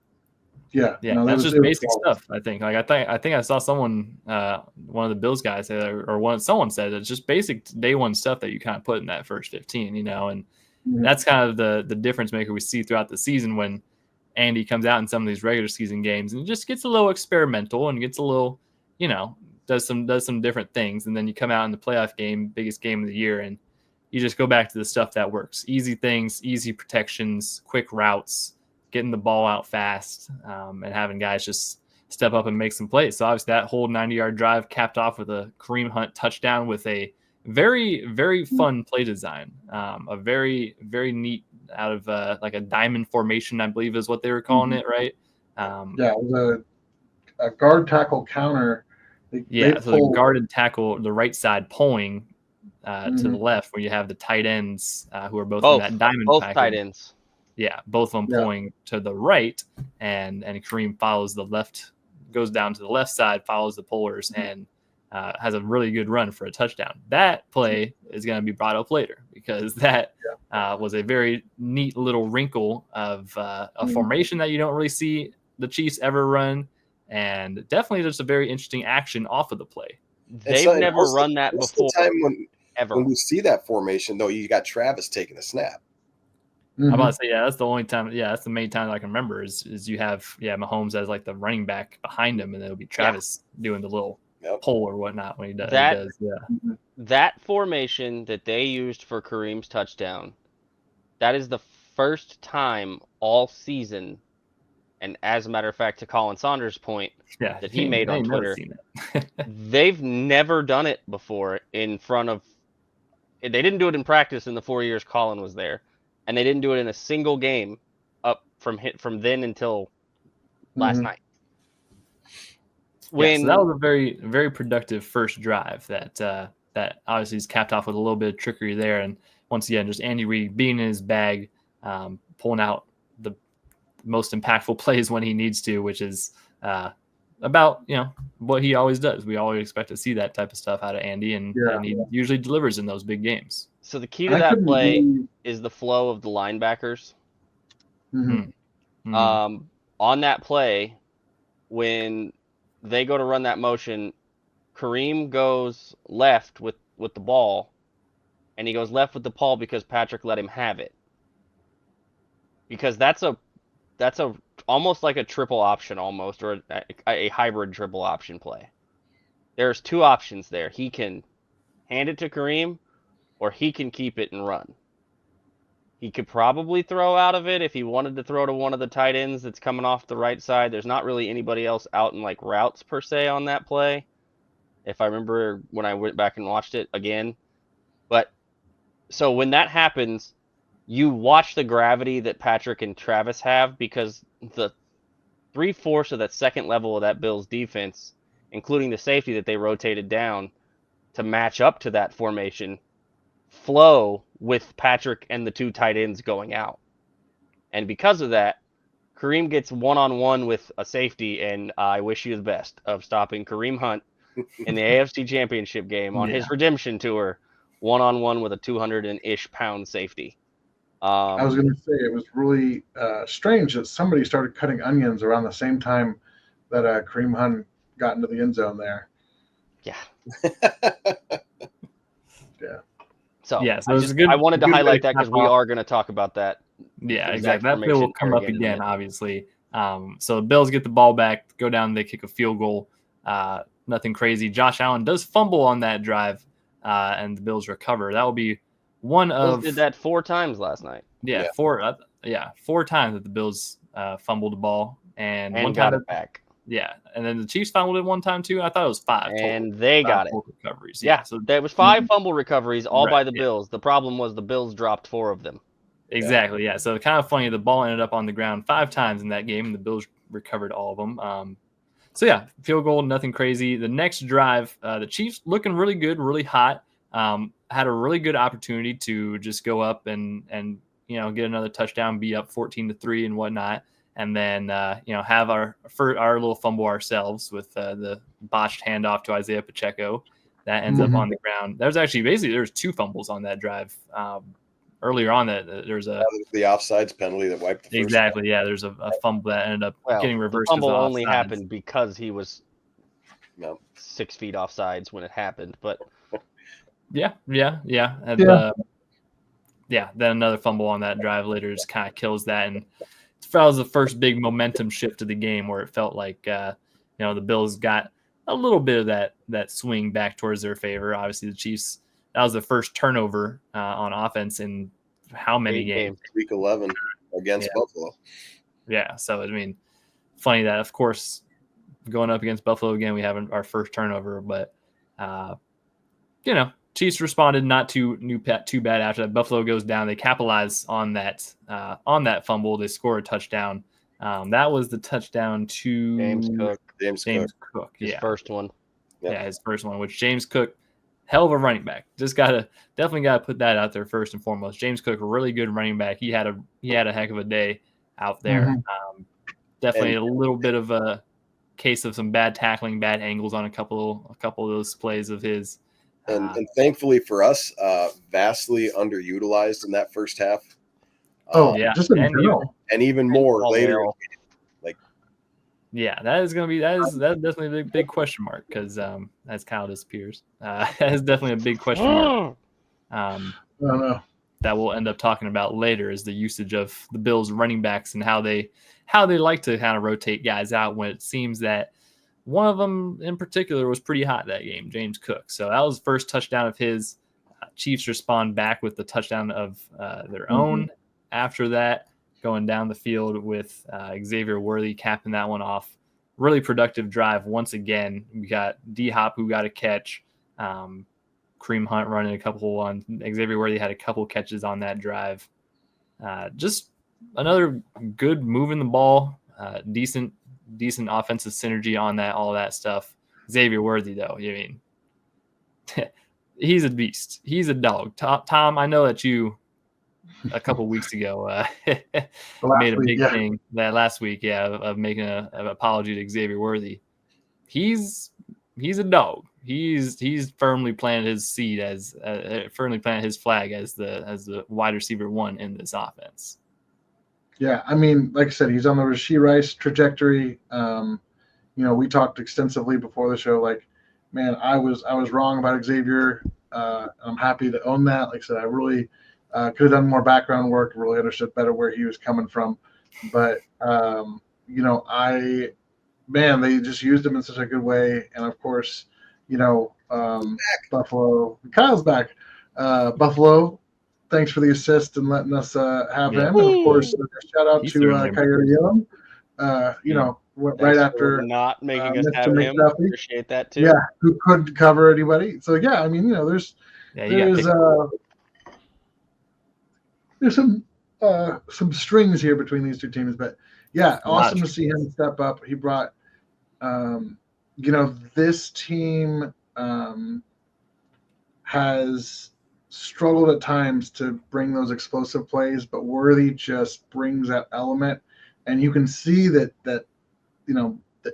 Yeah, that's just basic stuff. I think. Like I think I saw someone, one of the Bills guys, someone said it's just basic day one stuff that you kind of put in that first 15. You know, and that's kind of the difference maker we see throughout the season when Andy comes out in some of these regular season games and just gets a little experimental and gets a little, you know, does some different things, and then you come out in the playoff game, biggest game of the year, and you just go back to the stuff that works: easy things, easy protections, quick routes, getting the ball out fast, and having guys just step up and make some plays. So obviously that whole 90-yard drive capped off with a Kareem Hunt touchdown with a very, very fun play design, a very, very neat out of like a diamond formation, I believe is what they were calling it, right? It was a guard tackle counter. So the guarded tackle, the right side pulling to the left, where you have the tight ends who are both in that diamond both package. tight ends. Yeah, both of them pulling to the right, and Kareem follows the left, goes down to the left side, follows the pullers, and has a really good run for a touchdown. That play is going to be brought up later because that was a very neat little wrinkle of a formation that you don't really see the Chiefs ever run, and definitely just a very interesting action off of the play. They've never run that before. The time ever. When we see that formation, though, you got Travis taking a snap. I'm about to say, that's the only time. Yeah, that's the main time I can remember is you have Mahomes as like the running back behind him, and it'll be Travis doing the little pull or whatnot when he does. That formation that they used for Kareem's touchdown, that is the first time all season, and as a matter of fact, to Colin Saunders' point that he made on Twitter, they've never done it before in front of. They didn't do it in practice in the 4 years Colin was there, and they didn't do it in a single game up from then until last night. So that was a very, very productive first drive that obviously is capped off with a little bit of trickery there. And once again, just Andy Reid being in his bag, pulling out the most impactful plays when he needs to, which is about, what he always does. We always expect to see that type of stuff out of Andy, and he usually delivers in those big games. So the key to that play is the flow of the linebackers. On that play, when they go to run that motion, Kareem goes left with the ball, and he goes left with the ball because Patrick let him have it. Because that's a almost like a triple option almost, or a hybrid triple option play. There's 2 options there. He can hand it to Kareem, or he can keep it and run. He could probably throw out of it if he wanted to throw to one of the tight ends that's coming off the right side. There's not really anybody else out in like routes per se on that play, if I remember when I went back and watched it again. But so when that happens, you watch the gravity that Patrick and Travis have, because the 3/4 of that second level of that Bills defense, including the safety that they rotated down to match up to that formation, flow with Patrick and the 2 tight ends going out. And because of that, Kareem gets one-on-one with a safety, and I wish you the best of stopping Kareem Hunt in the AFC Championship game on his redemption tour, one-on-one with a 200-ish pound safety. I was going to say, it was really strange that somebody started cutting onions around the same time that Kareem Hunt got into the end zone there. Yeah. Yeah. So, yeah, so it's a good. I wanted to good way highlight that cap because we off. are going to talk about that. Yeah, exact exactly. That play will formation come pair up again in a again, minute. obviously. So the Bills get the ball back, go down, they kick a field goal. Nothing crazy. Josh Allen does fumble on that drive, and the Bills recover. That will be one Bills of did that 4 times last night yeah, Yeah. four times that the Bills fumbled the ball, and one and got time it back. yeah, and then the Chiefs fumbled it one time too. I thought it was 5 total. And they 5 got it. total recoveries. Yeah, So there was 5 fumble recoveries, all by Right, the yeah. Bills. The problem was the Bills dropped 4 of them. Exactly, yeah. So kind of funny, the ball ended up on the ground 5 times in that game, and the Bills recovered all of them. So yeah, field goal, nothing crazy. The next drive, the Chiefs looking really good, really hot. Had a really good opportunity to just go up and get another touchdown, be up 14-3 and whatnot, and then have our little fumble ourselves with the botched handoff to Isaiah Pacheco that ends up on the ground. There's 2 fumbles on that drive. Earlier on, that there's a the offsides penalty that wiped the first. exactly, yeah. There's a fumble that ended up getting reversed. The fumble as only offsides. happened because he was No. 6 feet offsides when it happened, but Yeah. And, then another fumble on that drive later just kind of kills that, and that was the first big momentum shift of the game where it felt like the Bills got a little bit of that swing back towards their favor. Obviously, the Chiefs, that was the first turnover on offense in how many games? Week 11 against Buffalo. Yeah, so I mean, funny that of course going up against Buffalo again, we have our first turnover, but Chiefs responded not too bad after that. Buffalo goes down. They capitalize on that fumble. They score a touchdown. That was the touchdown to James Cook. His first one. Yep. Yeah, his first one, which James Cook, hell of a running back. Definitely gotta put that out there first and foremost. James Cook, a really good running back. He had a heck of a day out there. Definitely a little bit of a case of some bad tackling, bad angles on a couple of those plays of his. And thankfully for us, vastly underutilized in that first half. Just in general. And even more later. Yeah, that's definitely a big question mark because as Kyle disappears, that is definitely a big question mark. I don't know. That we'll end up talking about later is the usage of the Bills running backs and how they like to kind of rotate guys out when it seems that one of them in particular was pretty hot that game, James Cook. So that was the first touchdown of his. Chiefs respond back with the touchdown of their own. After that, going down the field with Xavier Worthy capping that one off. Really productive drive once again. We got D-Hop who got a catch. Kareem Hunt running a couple on. Xavier Worthy had a couple catches on that drive. Just another good moving the ball. Decent offensive synergy on that, all that stuff. Xavier Worthy, though, I mean, he's a beast. He's a dog. Tom, I know that you a couple weeks ago made a big thing that last week, of making an apology to Xavier Worthy. He's a dog. He's firmly planted his seed as firmly planted his flag as the wide receiver 1 in this offense. Yeah, I mean, like I said, he's on the Rashee Rice trajectory. We talked extensively before the show. Like, man, I was wrong about Xavier. I'm happy to own that. Like I said, I really could have done more background work, really understood better where he was coming from. But they just used him in such a good way. And of course, Buffalo, Kyle's back. Buffalo, thanks for the assist and letting us have him. And of course, shout out to Coyote Young. Right after not making us have him. Appreciate that too. Yeah, who couldn't cover anybody. So yeah, I mean, there's some strings here between these two teams, but yeah, awesome to see him step up. He brought, this team has struggled at times to bring those explosive plays, but Worthy just brings that element, and you can see that the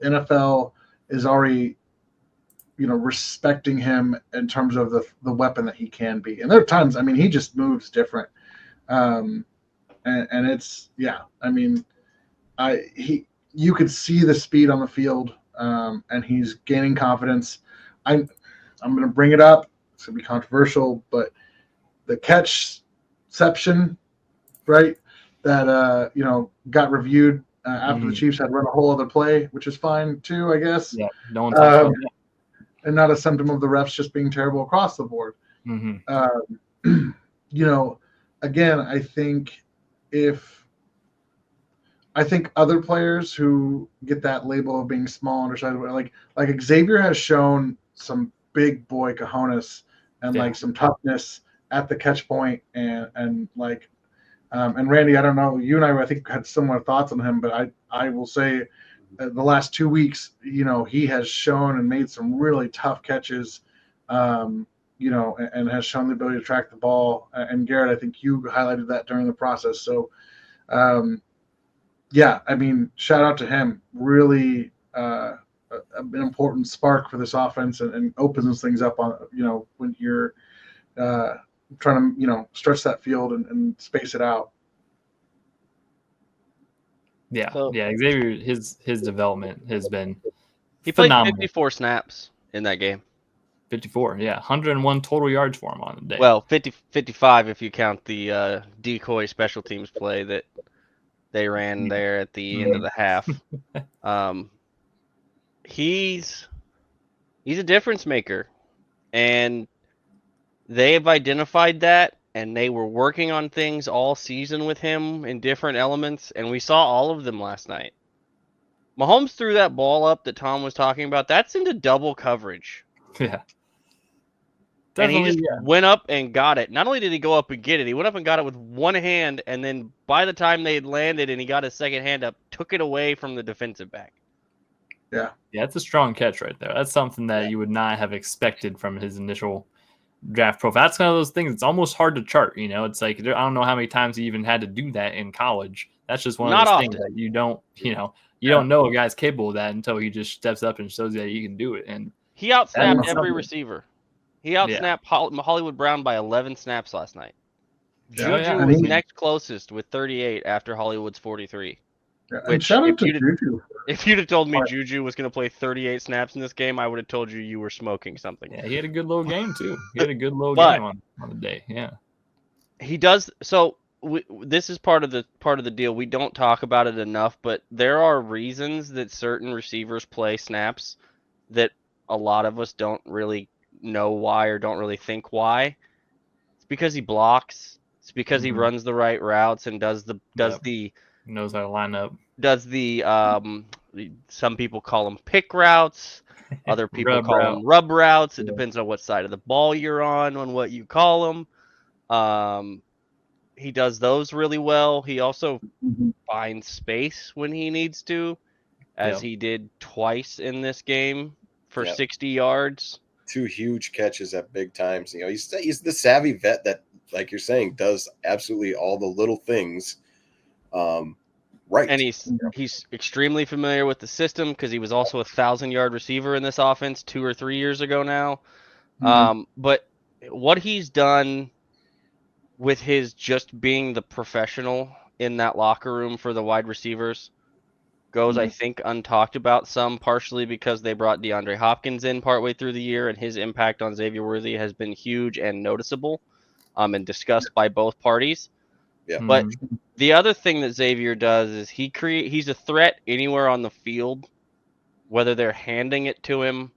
NFL is already respecting him in terms of the weapon that he can be. And there are times, I mean, he just moves different, and it's I mean, you could see the speed on the field, and he's gaining confidence. I'm going to bring it up. It's going to be controversial, but catchception, right? That got reviewed after the Mhm. Chiefs had run a whole other play, which is fine too, I guess. Yeah, no one talks about that. And not a symptom of the refs just being terrible across the board. Mhm. Again, I think other players who get that label of being small, undersized, like Xavier has shown some big boy cojones and Yeah. like some toughness at the catch point, and Randy, I don't know, you and I think had similar thoughts on him, but I will say the last 2 weeks, he has shown and made some really tough catches, and has shown the ability to track the ball. And Garrett, I think you highlighted that during the process. So, yeah, I mean, shout out to him. Really, an important spark for this offense, and opens things up on when you're trying to stretch that field and space it out. Yeah, So- yeah. Xavier, his development has been He played phenomenal. 54 snaps in that game. 54, yeah, 101 total yards for him on the day. Well, 55 if you count the decoy special teams play that they ran there at the end of the half. He's a difference maker, and they have identified that, and they were working on things all season with him in different elements, and we saw all of them last night. Mahomes threw that ball up that Tom was talking about. That's into double coverage. Yeah, And he definitely. just went up and got it. Not only did he go up and get it, he went up and got it with one hand, and then by the time they had landed and he got his second hand up, took it away from the defensive back. Yeah, it's a strong catch right there. That's something that you would not have expected from his initial draft profile. That's one of those things. It's almost hard to chart. It's like I don't know how many times he even had to do that in college. That's just one of Not those often. things that you don't. You don't know a guy's capable of that until he just steps up and shows that he can do it. And He outsnapped is every something. receiver. He outsnapped Hollywood Brown by 11 snaps last night. Yeah. Juju was next closest with 38 after Hollywood's 43. Yeah, and Which, shout out to Juju. if you'd have told me Juju was going to play 38 snaps in this game, I would have told you were smoking something. Yeah, he had a good little game too. He had a good little game on the day. Yeah, he does. So this is part of the deal. We don't talk about it enough, but there are reasons that certain receivers play snaps that a lot of us don't really know why or don't really think why. It's because he blocks. It's because he runs the right routes and knows how to line up. Does the some people call them pick routes, other people call them rub routes. It depends on what side of the ball you're on what you call them. He does those really well. He also finds space when he needs to, as he did twice in this game for 60 yards. 2 huge catches at big times. He's the savvy vet that, like you're saying, does absolutely all the little things right. And he's extremely familiar with the system because he was also a 1,000-yard receiver in this offense 2 or 3 years ago now. But what he's done with his just being the professional in that locker room for the wide receivers goes, I think, untalked about some, partially because they brought DeAndre Hopkins in partway through the year, and his impact on Xavier Worthy has been huge and noticeable, and discussed by both parties. Yeah. But the other thing that Xavier does is he's a threat anywhere on the field, whether they're handing it to him,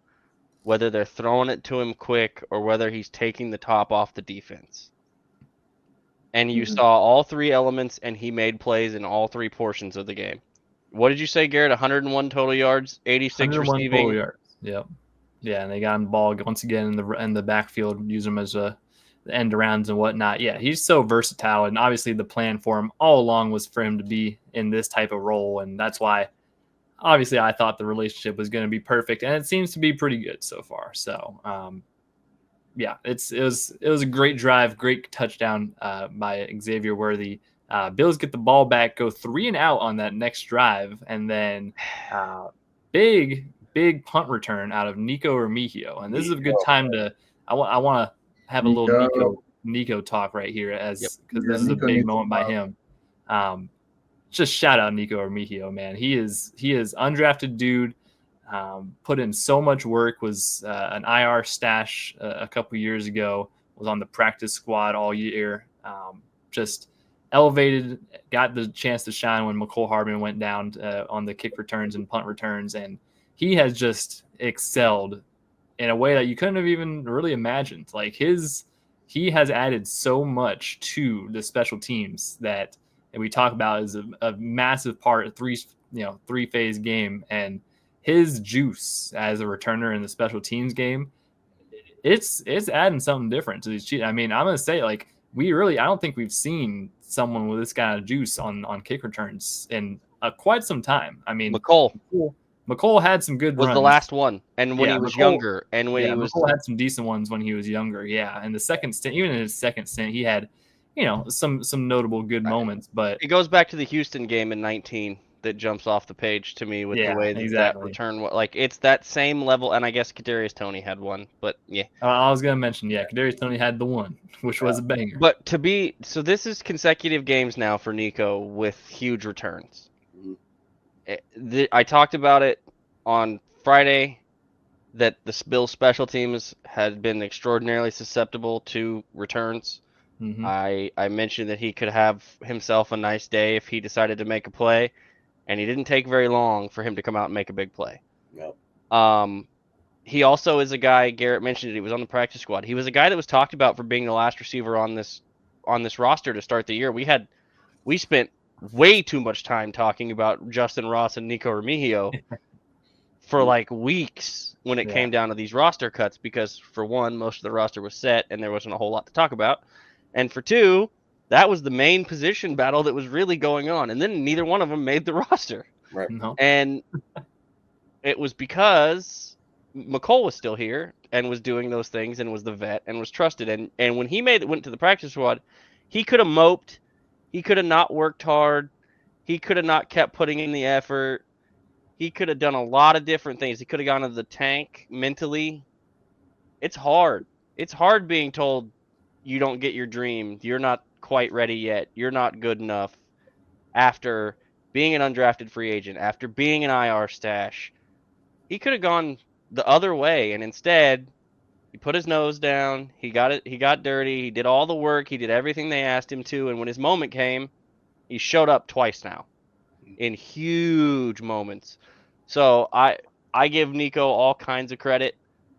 whether they're throwing it to him quick, or whether he's taking the top off the defense. And you saw all 3 elements, and he made plays in all 3 portions of the game. What did you say, Garrett? 101 total yards, 86 receiving. Total yards. Yep. Yeah, and they got him the ball once again in the backfield, use him as the end arounds and whatnot. Yeah, he's so versatile, and obviously the plan for him all along was for him to be in this type of role, and that's why obviously I thought the relationship was going to be perfect, and it seems to be pretty good so far. So, yeah, it was a great drive, great touchdown by Xavier Worthy. Bills get the ball back, go 3 and out on that next drive, and then big punt return out of Nico Remigio. And this is a good time to I want to have a little Nico talk right here because this is a big moment by him. Just shout out Nico Remigio, man. He is undrafted dude. Put in so much work. Was an IR stash a couple years ago. was on the practice squad all year. Just elevated, got the chance to shine when McCole Hardman went down on the kick returns and punt returns, and he has just excelled in a way that you couldn't have even really imagined. Like he has added so much to the special teams that we talk about is a massive part of three-phase game, and his juice as a returner in the special teams game, it's adding something different to these Chiefs. I mean, I'm gonna say, like, I don't think we've seen someone with this kind of juice on kick returns in quite some time. I mean, McCole had some good was runs. the last one, and when he was younger, and when he was McCole had some decent ones when he was younger. Yeah, and the second stint, even in his second stint, he had some notable good moments. But it goes back to the Houston game in 19 that jumps off the page to me with the way that return, like, it's that same level. And I guess Kadarius Toney had one, but yeah. I was gonna mention, Kadarius Toney had the one, which was a banger. But so this is consecutive games now for Nico with huge returns. I talked about it on Friday that the Bills special teams had been extraordinarily susceptible to returns. Mm-hmm. I mentioned that he could have himself a nice day if he decided to make a play, and he didn't take very long for him to come out and make a big play. Yep. He also is a guy, Garrett mentioned it, he was on the practice squad. He was a guy that was talked about for being the last receiver on this roster to start the year. We spent way too much time talking about Justin Ross and Nico Remigio for like weeks when it came down to these roster cuts, because for one, most of the roster was set and there wasn't a whole lot to talk about. And for two, that was the main position battle that was really going on. And then neither one of them made the roster. Right. No. And it was because McCole was still here and was doing those things and was the vet and was trusted. And when he went to the practice squad, he could have moped. He could have not worked hard. He could have not kept putting in the effort. He could have done a lot of different things. He could have gone to the tank mentally. It's hard. It's hard being told you don't get your dream. You're not quite ready yet. You're not good enough after being an undrafted free agent, after being an IR stash. He could have gone the other way, and instead he put his nose down. He got dirty. He did all the work. He did everything they asked him to. And when his moment came, he showed up twice now in huge moments. So I give Nico all kinds of credit.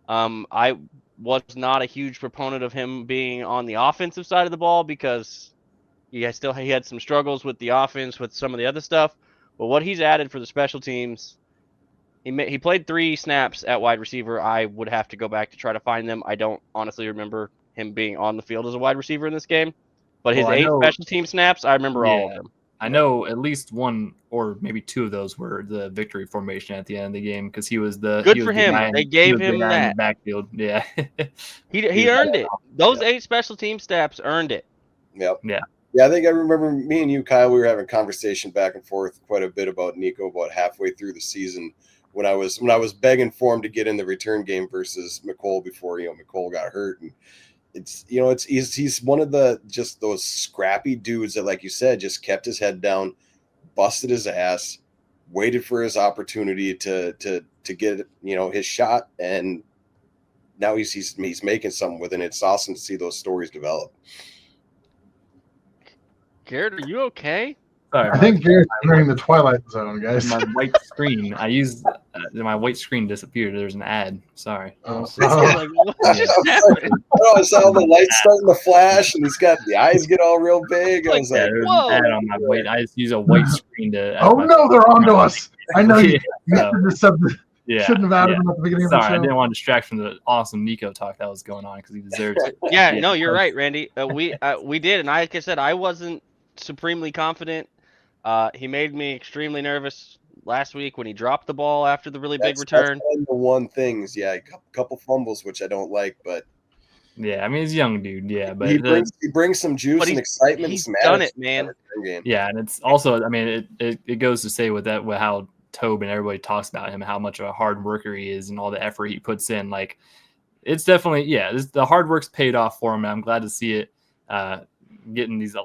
I was not a huge proponent of him being on the offensive side of the ball because he had some struggles with the offense with some of the other stuff. But what he's added for the special teams, he played 3 snaps at wide receiver. I would have to go back to try to find them. I don't honestly remember him being on the field as a wide receiver in this game. But his 8 special team snaps, I remember all of them. I know at least one or maybe 2 of those were the victory formation at the end of the game because he was the good for him. They gave him that in the backfield. Yeah, he earned it. Those 8 special team snaps earned it. Yep. Yeah. Yeah, I think I remember me and you, Kyle, we were having a conversation back and forth quite a bit about Nico about halfway through the season when I was begging for him to get in the return game versus McCole before McCole got hurt. And he's one of those scrappy dudes that, like you said, just kept his head down, busted his ass, waited for his opportunity to get his shot, and now he's making something with it. And it's awesome to see those stories develop. Garrett, are you okay? Sorry, I think Garrett's entering the Twilight Zone, guys. My white screen. I used my white screen disappeared. There's an ad. Sorry. What just happened? I saw the lights starting to flash, and he's got the eyes get all real big. I was like, there's whoa. an ad on my white. I just use a white screen to. Oh no, they're onto us. I know you Yeah, shouldn't have added them at the beginning Sorry, of the I show. didn't want to distract from the awesome Nico talk that was going on because he deserves it. Yeah, no, you're right, Randy. We did, and like I said, I wasn't supremely confident. He made me extremely nervous last week when he dropped the ball after the really big return. That's one of the one things, a couple fumbles, which I don't like, but yeah, I mean he's a young dude, yeah, but he brings some juice and excitement. He's and done it, man. Yeah, and it's also, I mean, it goes to say with how Tobe and everybody talks about him, how much of a hard worker he is, and all the effort he puts in. Like, it's definitely the hard work's paid off for him. And I'm glad to see it. Getting these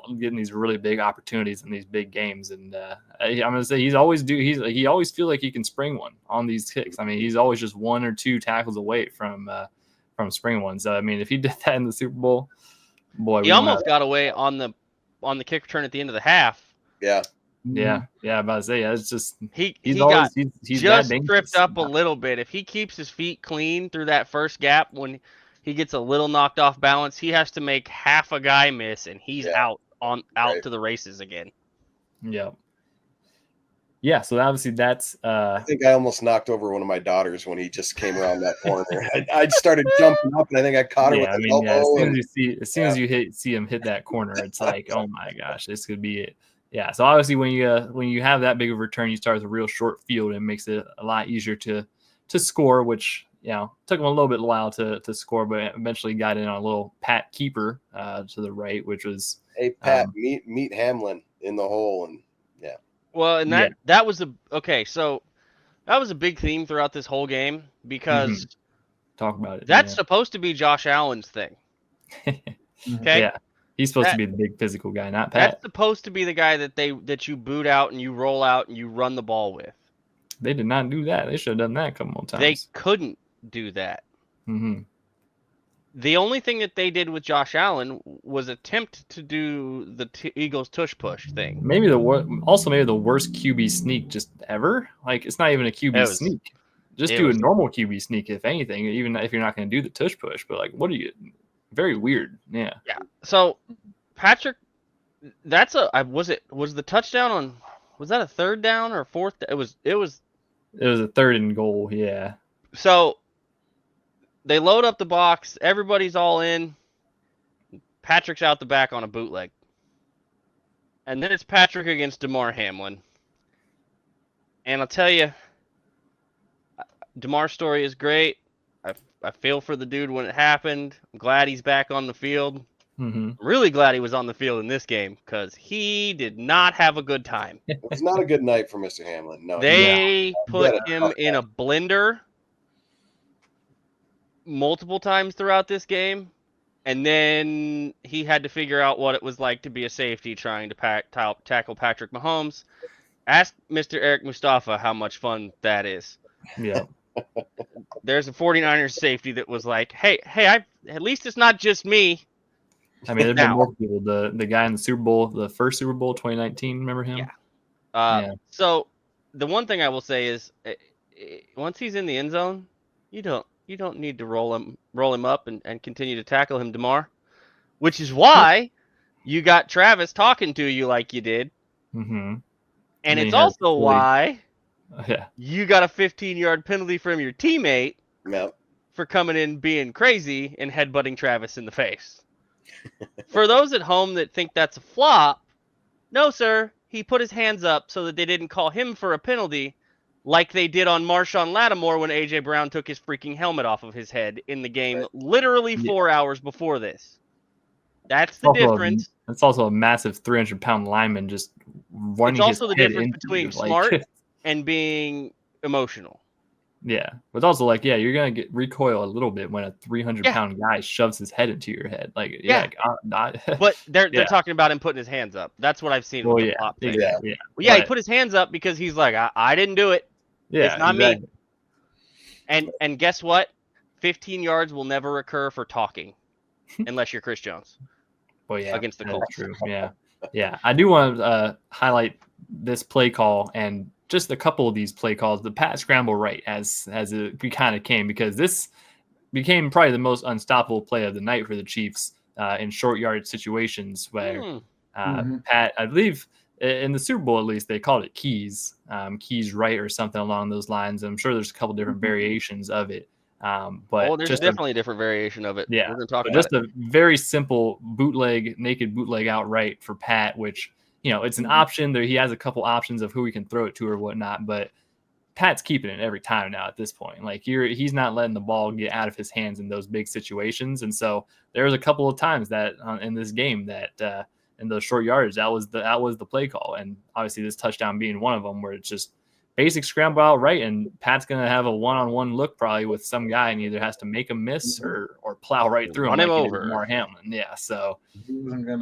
really big opportunities in these big games, and I'm gonna say he always feel like he can spring one on these kicks. I mean, he's always just 1 or 2 tackles away from from spring one. So I mean, if he did that in the Super Bowl, boy, He almost got away on the kick return at the end of the half. Yeah. Yeah, I'm about to say, yeah, it's just He's that just dangerous. tripped up a little bit. If he keeps his feet clean through that first gap, when he gets a little knocked off balance, he has to make half a guy miss, and he's out to the races again. Yeah. Yeah, so obviously that's I think I almost knocked over one of my daughters when he just came around that corner. I started jumping up, and I think I caught her with an elbow. As soon as you see him hit that corner, it's like, oh my gosh, this could be it. Yeah, so obviously when you have that big of a return, you start with a real short field, and it makes it a lot easier to score, which took him a little bit while to score, but eventually got in on a little Pat keeper to the right, which was Pat, meet Hamlin in the hole, and well, and that was so that was a big theme throughout this whole game, because talk about it. That's supposed to be Josh Allen's thing. Okay. Yeah. He's supposed to be the big physical guy, not Pat. That's supposed to be the guy that you boot out and you roll out and you run the ball with. They did not do that. They should have done that a couple more times. They couldn't do that. Mm-hmm. The only thing that they did with Josh Allen was attempt to do the Eagles tush push thing. Maybe the worst QB sneak just ever. Like, it's not even a QB sneak. Just do a normal QB sneak, if anything, even if you're not going to do the tush push. But like, what are you? Very weird. Yeah. Yeah. So Patrick, was the touchdown on? Was that a third down or fourth? It was a third and goal. Yeah. So they load up the box. Everybody's all in. Patrick's out the back on a bootleg. And then it's Patrick against DeMar Hamlin. And I'll tell you, DeMar's story is great. I feel for the dude when it happened. I'm glad he's back on the field. Mm-hmm. I'm really glad he was on the field in this game, because he did not have a good time. It was not a good night for Mr. Hamlin. No, they put him in a blender multiple times throughout this game, and then he had to figure out what it was like to be a safety trying to tackle Patrick Mahomes. Ask Mr. Eric Mustafa how much fun that is. Yeah. There's a 49ers safety that was like, hey, at least it's not just me. I mean, there's been more people. The guy in the Super Bowl, the first Super Bowl, 2019, remember him? Yeah. So the one thing I will say is, once he's in the end zone, you don't need to roll him up and continue to tackle him, DeMar, which is why you got Travis talking to you like you did. Mm-hmm. And it's also why you got a 15-yard penalty from your teammate for coming in being crazy and headbutting Travis in the face. For those at home that think that's a flop, no, sir. He put his hands up so that they didn't call him for a penalty like they did on Marshawn Lattimore when A.J. Brown took his freaking helmet off of his head in the game literally 4 hours before this. That's the difference. It's also a massive 300-pound lineman just running his head. It's also the difference between smart and being emotional. Yeah. But it's also like, you're going to get recoil a little bit when a 300-pound guy shoves his head into your head. Like, but they're talking about him putting his hands up. That's what I've seen with the flop thing. Exactly. He put his hands up because he's like, I didn't do it. Yeah, it's not me. And guess what? 15 yards will never occur for talking unless you're Chris Jones. Well, yeah, against the Colts. True. Yeah. I do want to highlight this play call and just a couple of these play calls. The Pat scramble right as it kind of came, because this became probably the most unstoppable play of the night for the Chiefs in short yard situations where Pat, I believe in the Super Bowl at least, they called it keys right or something along those lines. I'm sure there's a couple different variations of it. But there's definitely a different variation of it. Yeah, we're gonna talk about just a very simple naked bootleg outright for Pat, which it's an option. There he has a couple options of who he can throw it to or whatnot, but Pat's keeping it every time now at this point. Like he's not letting the ball get out of his hands in those big situations, and so there's a couple of times that in this game that in those short yardage that was the play call, and obviously this touchdown being one of them where it's just basic scramble out right, and Pat's going to have a one-on-one look probably with some guy and either has to make a miss or plow right through him. Run him over. More Hamlin. Yeah, so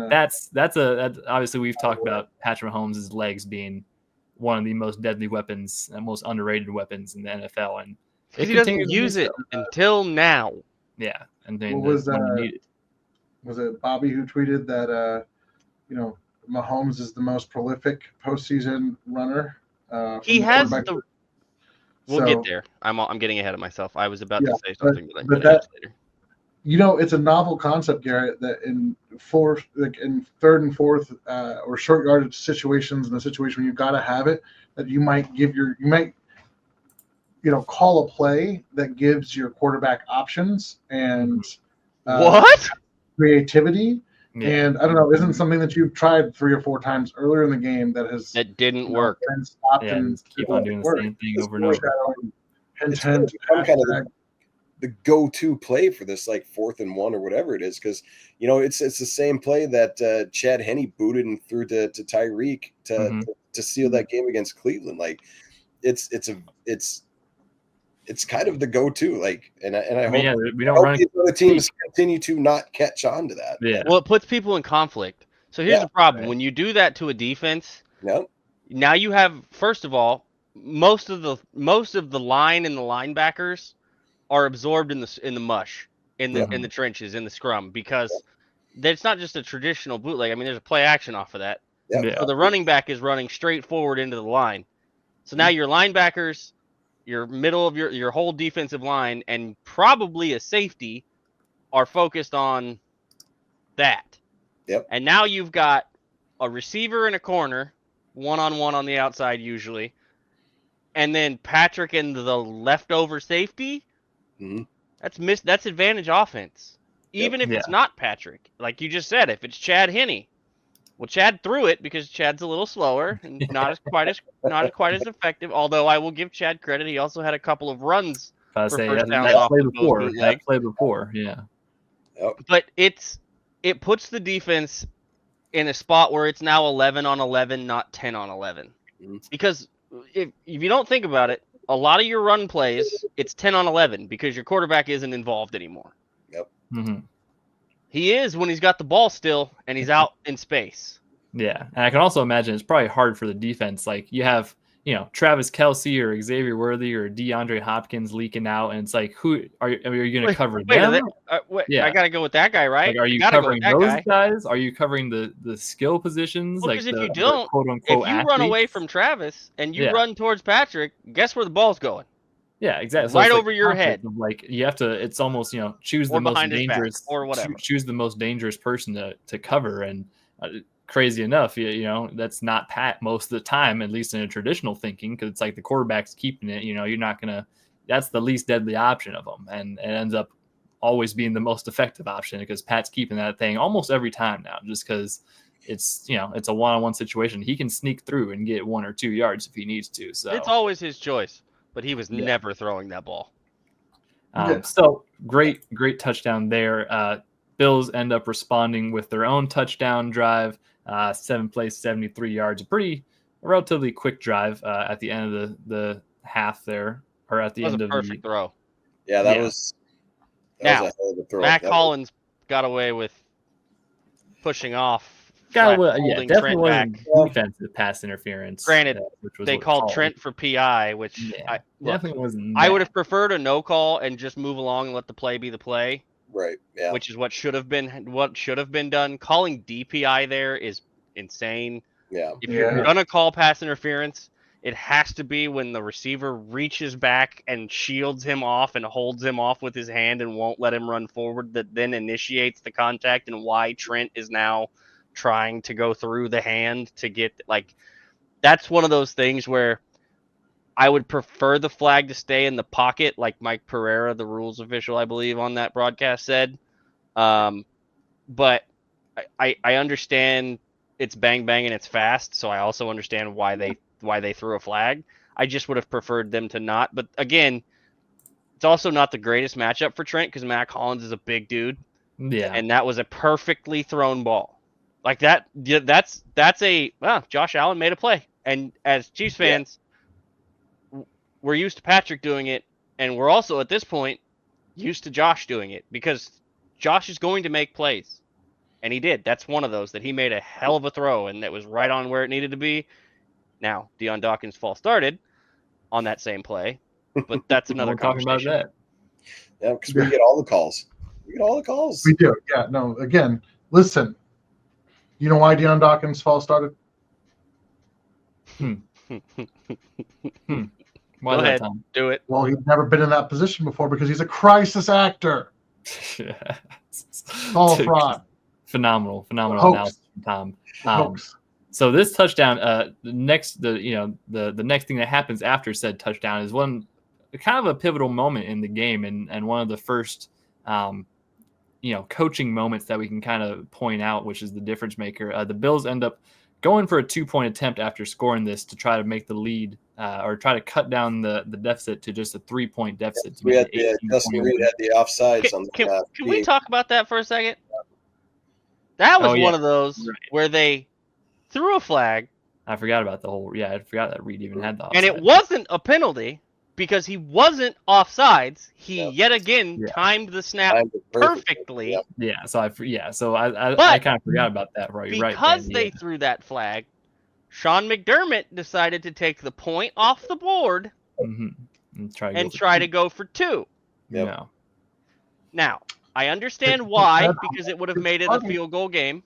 that's obviously we've talked about Patrick Mahomes' legs being one of the most deadly weapons and most underrated weapons in the NFL. And he doesn't use it until now. Yeah, and then What was when you need it. Was it Bobby who tweeted that Mahomes is the most prolific postseason runner? He From the has quarterback. the. We'll get there. I'm getting ahead of myself. I was about to say something, but I'm but gonna ask later. It's a novel concept, Garrett, that in third and fourth or short yardage situations, in a situation where you've got to have it, that you might call a play that gives your quarterback options and What? creativity. Yeah. And I don't know, isn't something that you've tried 3 or 4 times earlier in the game That didn't work. been stopped Yeah, and just keep on doing the same thing over and over. It's gonna become kind of the go-to play for this, like 4th and 1 or whatever it is, because it's the same play that Chad Henne booted and threw to Tyreek to seal that game against Cleveland. Like it's kind of the go-to. Like, and I hope, we don't run these other teams continue to not catch on to that. Yeah. Well, it puts people in conflict. So here's the problem: when you do that to a defense, now you have, first of all, most of the line and the linebackers are absorbed in the mush, in the trenches, in the scrum, because it's not just a traditional bootleg. I mean, there's a play action off of that. Yeah. So the running back is running straight forward into the line. So now your linebackers, your middle of your whole defensive line, and probably a safety are focused on that. Yep. And now you've got a receiver in a corner, one-on-one on the outside usually, and then Patrick and the leftover safety. That's advantage offense. Even if it's not Patrick, like you just said, if it's Chad Henne. Well, Chad threw it because Chad's a little slower and not quite as effective. Although I will give Chad credit, he also had a couple of runs for first downs off of those bootlegs. That play before, yeah. But it puts the defense in a spot where it's now 11 on 11, not 10 on 11. Because if you don't think about it, a lot of your run plays, it's 10 on 11 because your quarterback isn't involved anymore. Yep. He is when he's got the ball still and he's out in space. Yeah, and I can also imagine it's probably hard for the defense. Like you have, Travis Kelce or Xavier Worthy or DeAndre Hopkins leaking out, and it's like, who are you going to cover them? I got to go with that guy, right? Like, are you covering those guys? Are you covering the skill positions? Well, because if you don't, if you run away from Travis and you run towards Patrick, guess where the ball's going? Yeah, exactly. Right over your head. Like you have to. It's almost choose the most dangerous or whatever. Choose the most dangerous person to cover. And crazy enough, that's not Pat most of the time, at least in a traditional thinking, because it's like the quarterback's keeping it. You're not gonna. That's the least deadly option of them, and it ends up always being the most effective option because Pat's keeping that thing almost every time now, just because it's it's a one-on-one situation. He can sneak through and get 1 or 2 yards if he needs to. So it's always his choice. But he was never throwing that ball. So great touchdown there. Bills end up responding with their own touchdown drive. 7 plays, 73 yards. A relatively quick drive at the end of the half there, or at the end of the perfect throw. Yeah, that was a hell of a throw. Matt Collins got away with pushing off. Definitely wasn't defensive pass interference. Granted, they called Trent for PI, which definitely wasn't. I would have preferred a no call and just move along and let the play be the play. Right. Yeah. Which is what should have been done. Calling DPI there is insane. Yeah. If you're gonna call pass interference, it has to be when the receiver reaches back and shields him off and holds him off with his hand and won't let him run forward. That then initiates the contact, and why Trent is now trying to go through the hand to get, like, that's one of those things where I would prefer the flag to stay in the pocket, like Mike Pereira, the rules official, I believe, on that broadcast said. But I understand it's bang bang and it's fast, so I also understand why they threw a flag. I just would have preferred them to not. But again, it's also not the greatest matchup for Trent because Matt Collins is a big dude. Yeah. And that was a perfectly thrown ball. Like that, Josh Allen made a play. And as Chiefs fans, we're used to Patrick doing it, and we're also at this point used to Josh doing it because Josh is going to make plays. And he did. That's one of those that he made a hell of a throw, and that was right on where it needed to be. Now, Deion Dawkins' fall started on that same play, but that's another conversation. Talking about that. Yeah, because we get all the calls. We get all the calls. We do. Yeah. No. Again, listen. You know why Deion Dawkins' fall started? Why Go is that, ahead. Tom? Do it. Well, he's never been in that position before because he's a crisis actor. All a fraud. Phenomenal Hoax. analysis from Tom. Hoax. So this touchdown, the next thing that happens after said touchdown is one kind of a pivotal moment in the game, and one of the first coaching moments that we can kind of point out, which is the difference maker. The Bills end up going for a 2-point attempt after scoring this to try to make the lead or try to cut down the deficit to just a 3-point deficit. We had Justin Reed had the offsides on the Can we talk about that for a second? That was one of those where they threw a flag. I forgot about I forgot that Reed even had the offside. And it wasn't a penalty because he wasn't offsides. He yet again timed the snap perfectly. Yeah, so I kind of forgot about that. Right, because they threw that flag, Sean McDermott decided to take the point off the board and try to go for 2. Yep. No. Now, I understand why, because it would have made it a field goal game.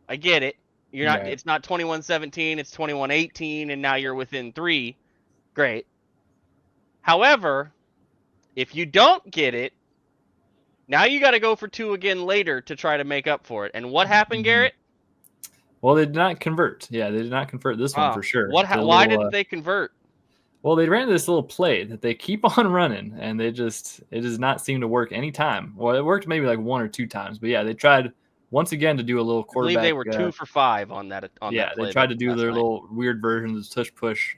I get it. It's not 21-17, it's 21-18, and now you're within 3. Great. However, if you don't get it, now you got to go for 2 again later to try to make up for it. And what happened, Garrett? Well, they did not convert. Yeah, they did not convert this one for sure. Why didn't they convert? Well, they ran this little play that they keep on running, and it does not seem to work any time. Well, it worked maybe like 1 or 2 times, but yeah, they tried once again to do a little quarterback. I believe they were 2 for 5 on that. They tried to do their little weird version of the tush push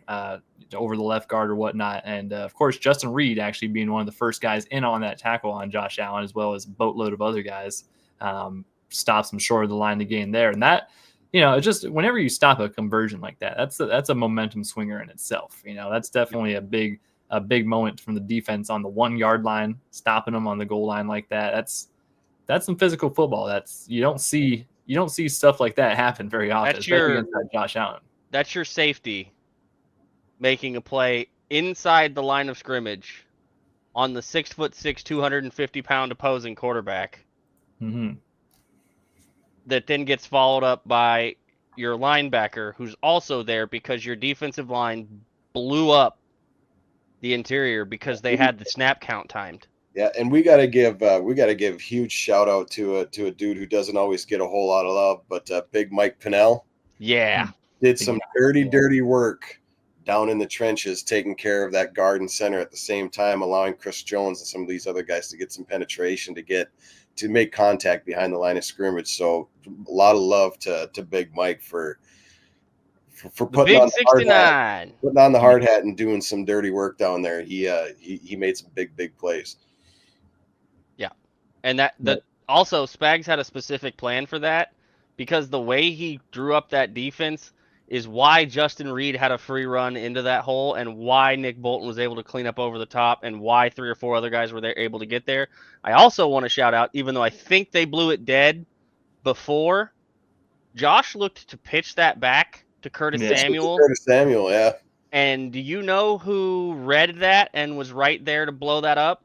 over the left guard or whatnot, and of course Justin Reed actually being one of the first guys in on that tackle on Josh Allen, as well as a boatload of other guys, stops him short of the line to gain there, and that. It's just whenever you stop a conversion like that, that's a momentum swinger in itself. That's definitely a big moment from the defense on the 1 yard line, stopping them on the goal line like that. That's some physical football. You don't see stuff like that happen very often, especially against that Josh Allen. That's your safety making a play inside the line of scrimmage on the 6'6", 250-pound opposing quarterback. Mm-hmm. That then gets followed up by your linebacker, who's also there because your defensive line blew up the interior because they had the snap count timed. Yeah, and we gotta give huge shout out to a dude who doesn't always get a whole lot of love, but Big Mike Pinnell. Yeah, did some dirty work down in the trenches, taking care of that guard and center at the same time, allowing Chris Jones and some of these other guys to get some penetration to make contact behind the line of scrimmage. So a lot of love to Big Mike for putting on the hard hat and doing some dirty work down there. He made some big plays. Yeah. And that also Spags had a specific plan for that, because the way he drew up that defense is why Justin Reed had a free run into that hole, and why Nick Bolton was able to clean up over the top, and why 3 or 4 other guys were there able to get there. I also want to shout out, even though I think they blew it dead before, Josh looked to pitch that back to Curtis Samuel. Curtis Samuel, yeah. And do you know who read that and was right there to blow that up?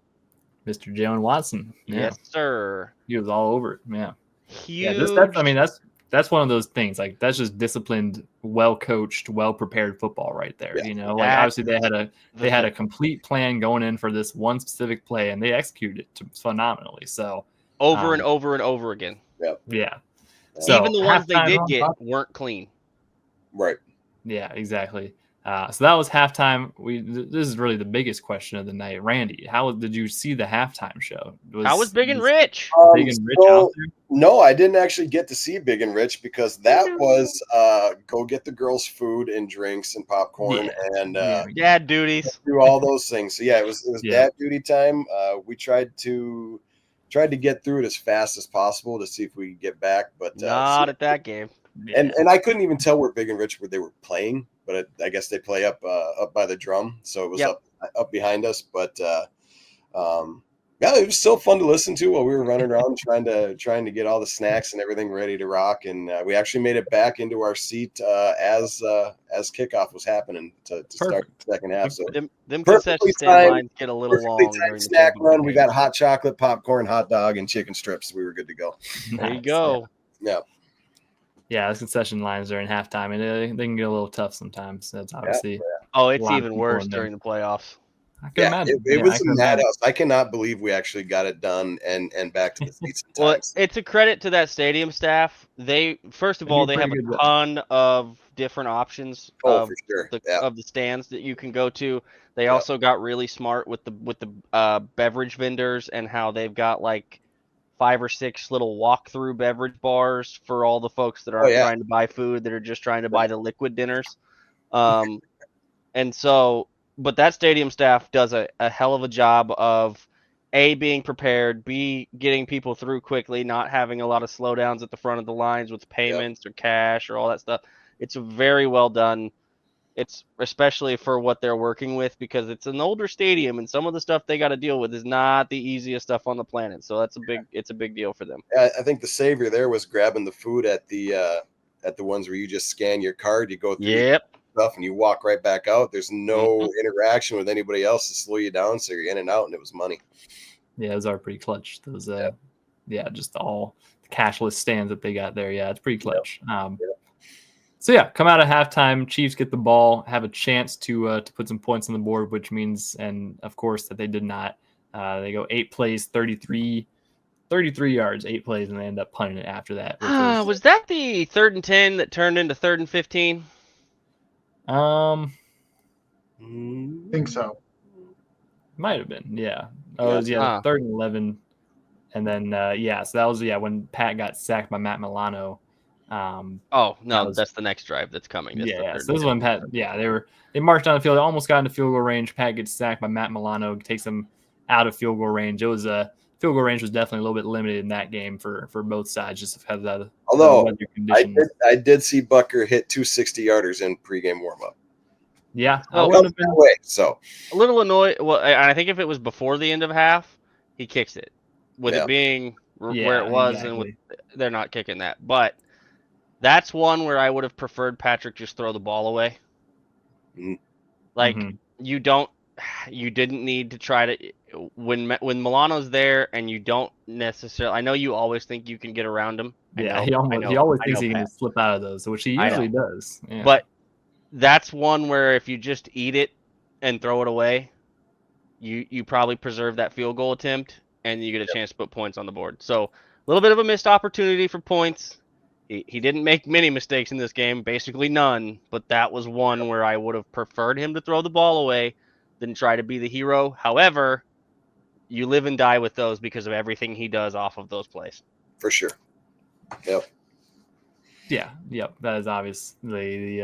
Mr. Jalen Watson. Yeah. Yes, sir. He was all over it. Yeah. Huge. Yeah, that's one of those things. Like, that's just disciplined, well coached, well prepared football right there. Yeah. Obviously they had a complete plan going in for this one specific play, and they executed it phenomenally. So over and over and over again. Yep. Yeah. So even the ones they did get weren't clean. Right. Yeah, exactly. So that was halftime. This is really the biggest question of the night. Randy, how did you see the halftime show? How was Big and Rich? Big and Rich out there? No, I didn't actually get to see Big and Rich, because that was go get the girls food and drinks and popcorn and dad duties, do all those things. So yeah, it was dad duty time. We tried to get through it as fast as possible to see if we could get back, but not at that game. And I couldn't even tell where Big and Rich they were playing, but I guess they play up by the drum, so it was up behind us. But Yeah, it was still fun to listen to while we were running around trying to get all the snacks and everything ready to rock. And we actually made it back into our seat as kickoff was happening to start the second half. So Them perfectly concession stand timed, lines get a little perfectly long timed during the snack championship run. We game. got hot chocolate, popcorn, hot dog, and chicken strips. We were good to go. There you Nice, go. Yeah. Yeah, those concession lines during halftime, and they can get a little tough sometimes. That's obviously Oh, a it's lot of even people worse in there. during the playoffs. I can imagine. It Yeah, was I a can imagine. madhouse. I cannot believe we actually got it done and back to the seats in Well, time. it's a credit to that stadium staff. They first of They do all a they pretty have a good job. ton of different options Oh, of for sure. Yeah. the stands that you can go to. They Yep. also got really smart with the beverage vendors and how they've got like 5 or 6 little walk-through beverage bars for all the folks that aren't yeah. trying to buy food, that are just trying to buy the liquid dinners. And so, but that stadium staff does a hell of a job of A, being prepared, B, getting people through quickly, not having a lot of slowdowns at the front of the lines with payments or cash or all that stuff. It's very well done. It's especially for what they're working with, because it's an older stadium and some of the stuff they got to deal with is not the easiest stuff on the planet. So it's a big deal for them. I think the savior there was grabbing the food at the ones where you just scan your card, you go through Yep. stuff, and you walk right back out. There's no interaction with anybody else to slow you down, so you're in and out, and it was money. Yeah, those are pretty clutch. Those, just all the cashless stands that they got there. Yeah, it's pretty clutch. So yeah, come out of halftime. Chiefs get the ball, have a chance to put some points on the board, which means, and of course, that they did not. They go 8 plays, 33 yards, 8 plays, and they end up punting it after that. Which Was that the 3rd and 10 that turned into 3rd and 15? I think so. Might have been, yeah. Oh, it was 3rd and 11, and then so that was when Pat got sacked by Matt Milano. Oh no, that's the next drive that's coming. That's So this is when Pat. Yeah, they marched down the field, almost got into field goal range. Pat gets sacked by Matt Milano, takes them out of field goal range. It was field goal range was definitely a little bit limited in that game for both sides, just because of the weather conditions. I did see Bucker hit 2 60-yarders in pregame warmup. Yeah, I would have been so a little annoyed. Well, I think if it was before the end of half, he kicks it. With it being where it was, exactly. and they're not kicking that. But that's one where I would have preferred Patrick just throw the ball away. Like you didn't need to try to when Milano's there, and you don't necessarily. I know you always think you can get around him. Yeah, he always thinks he can just slip out of those, which he usually does. Yeah. But that's one where if you just eat it and throw it away, you probably preserve that field goal attempt, and you get a chance to put points on the board. So a little bit of a missed opportunity for points. He didn't make many mistakes in this game, basically none, but that was one where I would have preferred him to throw the ball away than try to be the hero. However, you live and die with those because of everything he does off of those plays. For sure. Yep. Yeah, that is obviously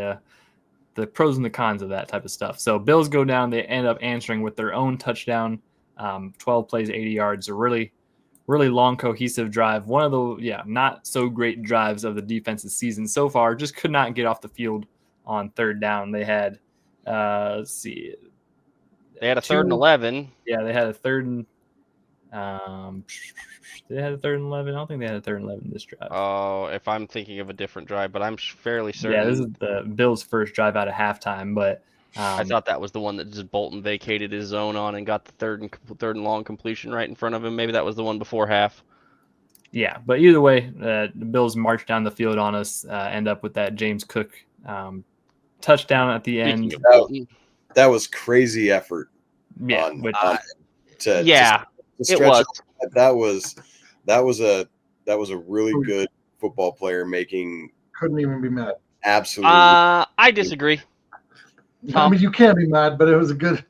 the pros and the cons of that type of stuff. So Bills go down, they end up answering with their own touchdown, 12 plays, 80 yards, a really long, cohesive drive. One of the not so great drives of the defense's season so far. Just could not get off the field on 3rd down. They had let's see. They had a 3rd and 11. Yeah, they had a 3rd and they had a 3rd and 11. I don't think they had a 3rd and 11 this drive. Oh, if I'm thinking of a different drive, but I'm fairly certain. Yeah, this is the Bills' first drive out of halftime, but I thought that was the one that just Bolton vacated his zone on and got the third and long completion right in front of him. Maybe that was the one before half. Yeah, but either way, the Bills march down the field on us, end up with that James Cook touchdown at the end. That was crazy effort. Yeah, it was. That was a really good football player making. Couldn't even be mad. Absolutely. I disagree. I mean, you can't be mad, but it was a good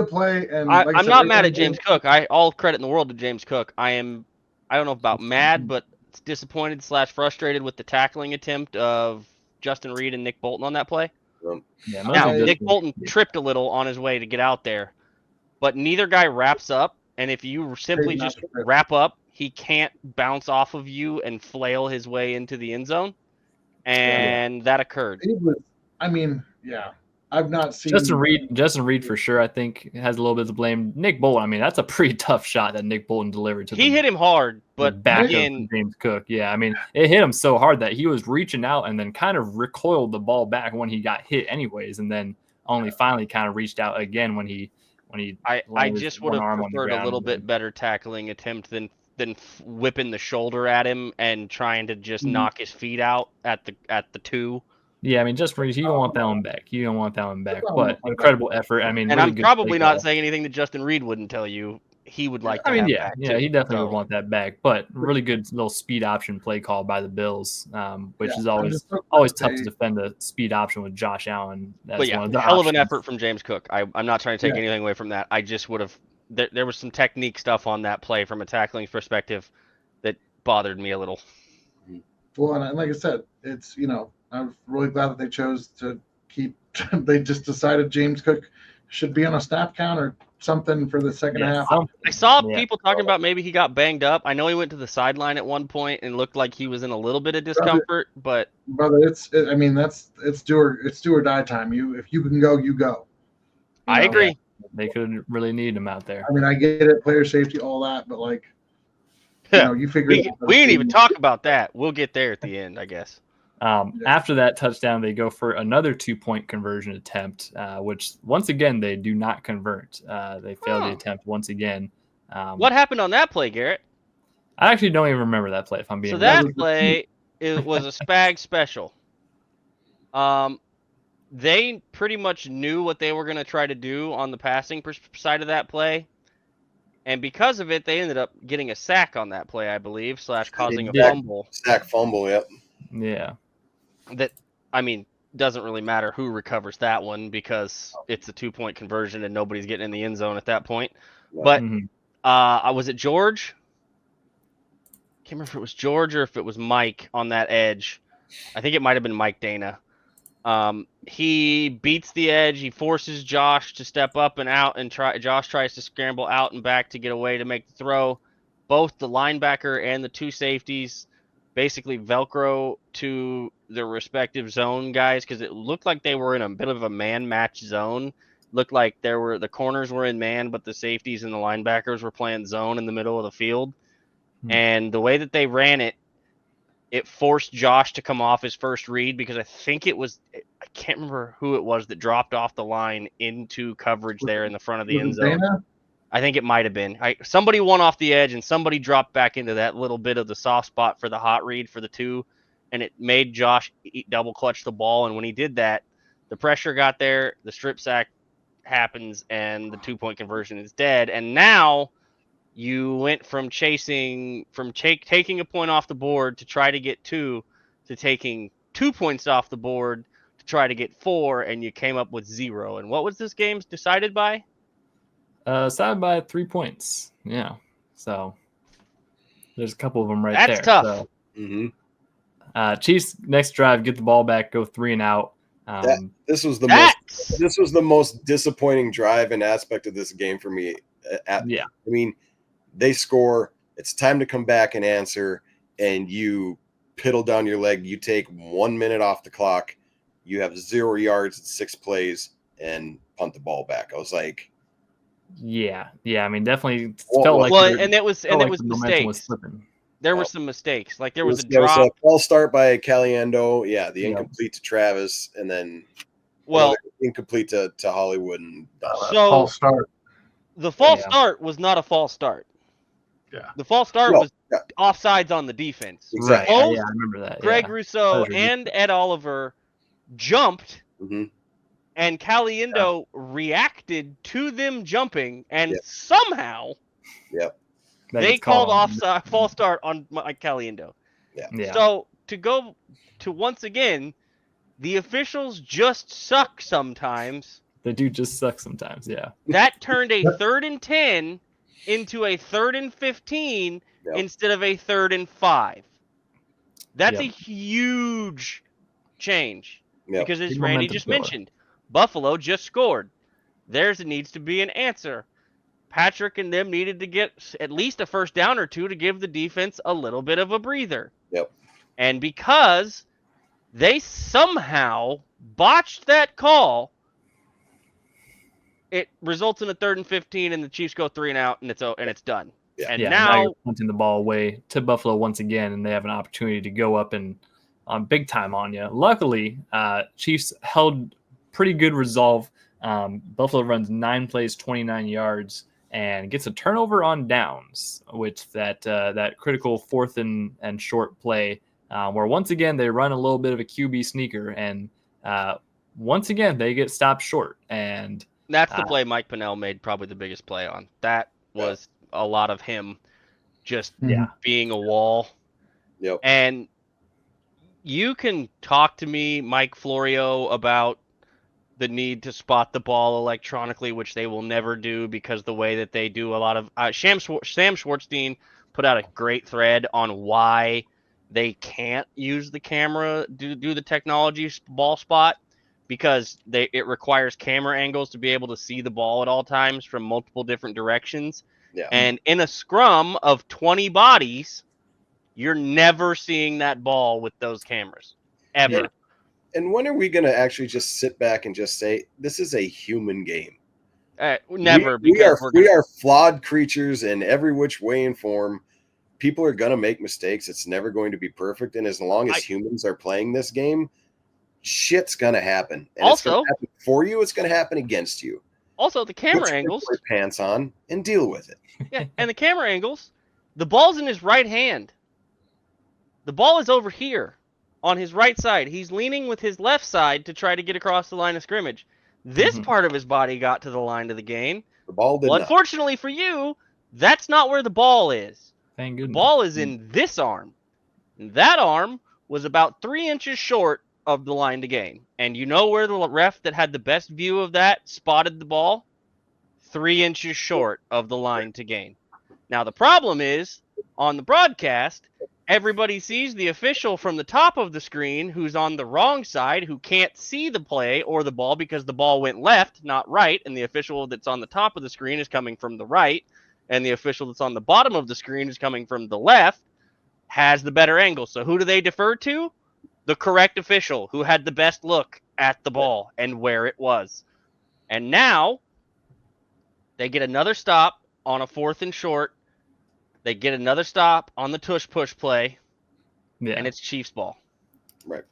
play. And I'm not mad at James Cook. All credit in the world to James Cook. I don't know about mad, but disappointed / frustrated with the tackling attempt of Justin Reed and Nick Bolton on that play. Now, Nick Bolton tripped a little on his way to get out there, but neither guy wraps up. And if you simply just wrap up, he can't bounce off of you and flail his way into the end zone. And that occurred. It was, I've not seen Justin Reed for sure, I think, has a little bit to blame. Nick Bolton, I mean, that's a pretty tough shot that Nick Bolton delivered to He hit him hard, the but back again, of James Cook. Yeah, I mean, it hit him so hard that he was reaching out and then kind of recoiled the ball back when he got hit anyways, and then only finally kind of reached out again when he I landed just his would one have arm on the preferred a ground little and then- bit better tackling attempt than whipping the shoulder at him and trying to just knock his feet out at the 2. Yeah, I mean, Justin Reed, you don't want that one back. You don't want that one back. That's But not incredible effort. I mean, And really I'm good probably play not call. saying anything that Justin Reed wouldn't tell you. He would like to I mean, have yeah, back yeah, too. he definitely So, would want that back. But really good little speed option play call by the Bills, which Yeah, is I'm always just hoping always that tough to they- defend a speed option with Josh Allen. As but yeah, one of the hell of an options. effort from James Cook. I'm not trying to take Yeah. anything away from that. I just would have. There was some technique stuff on that play from a tackling perspective that bothered me a little. Well, and like I said, it's I'm really glad that they chose to keep. They just decided James Cook should be on a snap count or something for the second Yeah, half. I saw Yeah. people talking about maybe he got banged up. I know he went to the sideline at one point and looked like he was in a little bit of discomfort, but Brother, it's do or die time. If you can go, you go. You I know? agree. They could really need him out there. I mean, I get it, player safety, all that, but like, you figure it out. We didn't even talk about that. We'll get there at the end, I guess. After that touchdown, they go for another 2-point conversion attempt, which once again they do not convert. They fail the attempt once again. What happened on that play, Garrett? I actually don't even remember that play. If I'm being So that honest. play it was a spag special. They pretty much knew what they were going to try to do on the passing side of that play. And because of it, they ended up getting a sack on that play, I believe, / causing a fumble. Sack fumble, yep. Yeah. That, I mean, doesn't really matter who recovers that one because it's a 2-point conversion and nobody's getting in the end zone at that point. But was it George? Can't remember if it was George or if it was Mike on that edge. I think it might have been Mike Dana. He beats the edge. He forces Josh to step up and out, and Josh tries to scramble out and back to get away to make the throw. Both the linebacker and the 2 safeties basically Velcro to their respective zone guys because it looked like they were in a bit of a man match zone. Looked like the corners were in man, but the safeties and the linebackers were playing zone in the middle of the field. And the way that they ran it, it forced Josh to come off his first read because I think I can't remember who it was that dropped off the line into coverage there in the front of the end zone. Dana? I think it might have been. Somebody won off the edge and somebody dropped back into that little bit of the soft spot for the hot read for the 2, and it made Josh double clutch the ball. And when he did that, the pressure got there, the strip sack happens, and the 2-point conversion is dead. And now you went from taking a point off the board to try to get 2 to taking 2 points off the board to try to get 4, and you came up with 0. And what was this game decided by? Decided by 3 points. Yeah. So there's a couple of them right there. That's tough. So, Chiefs next drive, get the ball back, go 3 and out. This was the most disappointing drive and aspect of this game for me. I mean, they score. It's time to come back and answer, and you piddle down your leg. You take 1 minute off the clock. You have 0 yards and 6 plays, and punt the ball back. I was like, yeah. I mean, definitely Well, felt like it was the momentum mistakes. was slipping. There were some mistakes. Like there it was a there was drop. a false start by Caliendo. Yeah, the Yeah. incomplete to Travis, and then Well, another incomplete to Hollywood. And so False start. the false start was not a false start. Yeah. The false start was offsides on the defense. Exactly. Both Yeah, I remember that. Greg yeah. Rousseau That was and Ed Oliver jumped, Mhm. and Caliendo reacted to them jumping, and Yep. somehow That they gets called on. offside false start on Mike Caliendo. Yeah. So to go to once again, the officials just suck sometimes. They do just suck sometimes. Yeah. That turned a 3rd and 10 into a 3rd and 15 Yep. instead of a 3rd and 5. That's a Yep. huge change Yep. because as Big Randy momentum just killer. mentioned, Buffalo just scored. There needs to be an answer. Patrick and them needed to get at least a first down or 2 to give the defense a little bit of a breather. Yep. And because they somehow botched that call it results in a 3rd and 15, and the Chiefs go 3 and out, and it's done. Yeah. And now now you're punting the ball away to Buffalo once again, and they have an opportunity to go up and on big time on you. Luckily, Chiefs held pretty good resolve. Buffalo runs 9 plays, 29 yards, and gets a turnover on downs, which that critical 4th and short play, where once again they run a little bit of a QB sneaker, and once again they get stopped short. And that's the play Mike Pennell made probably the biggest play on. That was a lot of him just being a wall. Yep. And you can talk to me, Mike Florio, about the need to spot the ball electronically, which they will never do because the way that they do a lot of Sam Schwartzstein put out a great thread on why they can't use the camera do the technology ball spot, because it requires camera angles to be able to see the ball at all times from multiple different directions. Yeah. And in a scrum of 20 bodies, you're never seeing that ball with those cameras ever. And when are we going to actually just sit back and just say, this is a human game? Never. We are flawed creatures in every which way and form. People are going to make mistakes. It's never going to be perfect. And as long as humans are playing this game, shit's going to happen. And Also, it's going to happen for you. It's going to happen against you. Also, the camera angles. Put your pants on and deal with it. Yeah, and the camera angles. The ball's in his right hand. The ball is over here on his right side. He's leaning with his left side to try to get across the line of scrimmage. This part of his body got to the line of the game. The ball did not. Unfortunately for you, that's not where the ball is. Thank goodness. The ball is in this arm. And that arm was about 3 inches short of the line to gain. And you know where the ref that had the best view of that spotted the ball? 3 inches short of the line to gain. Now, the problem is, on the broadcast, everybody sees the official from the top of the screen who's on the wrong side, who can't see the play or the ball because the ball went left, not right, and the official that's on the top of the screen is coming from the right, and the official that's on the bottom of the screen is coming from the left, has the better angle. So who do they defer to? The correct official who had the best look at the ball and where it was. And now they get another stop on a 4th and short. They get another stop on the tush push play, and it's Chiefs ball. Right.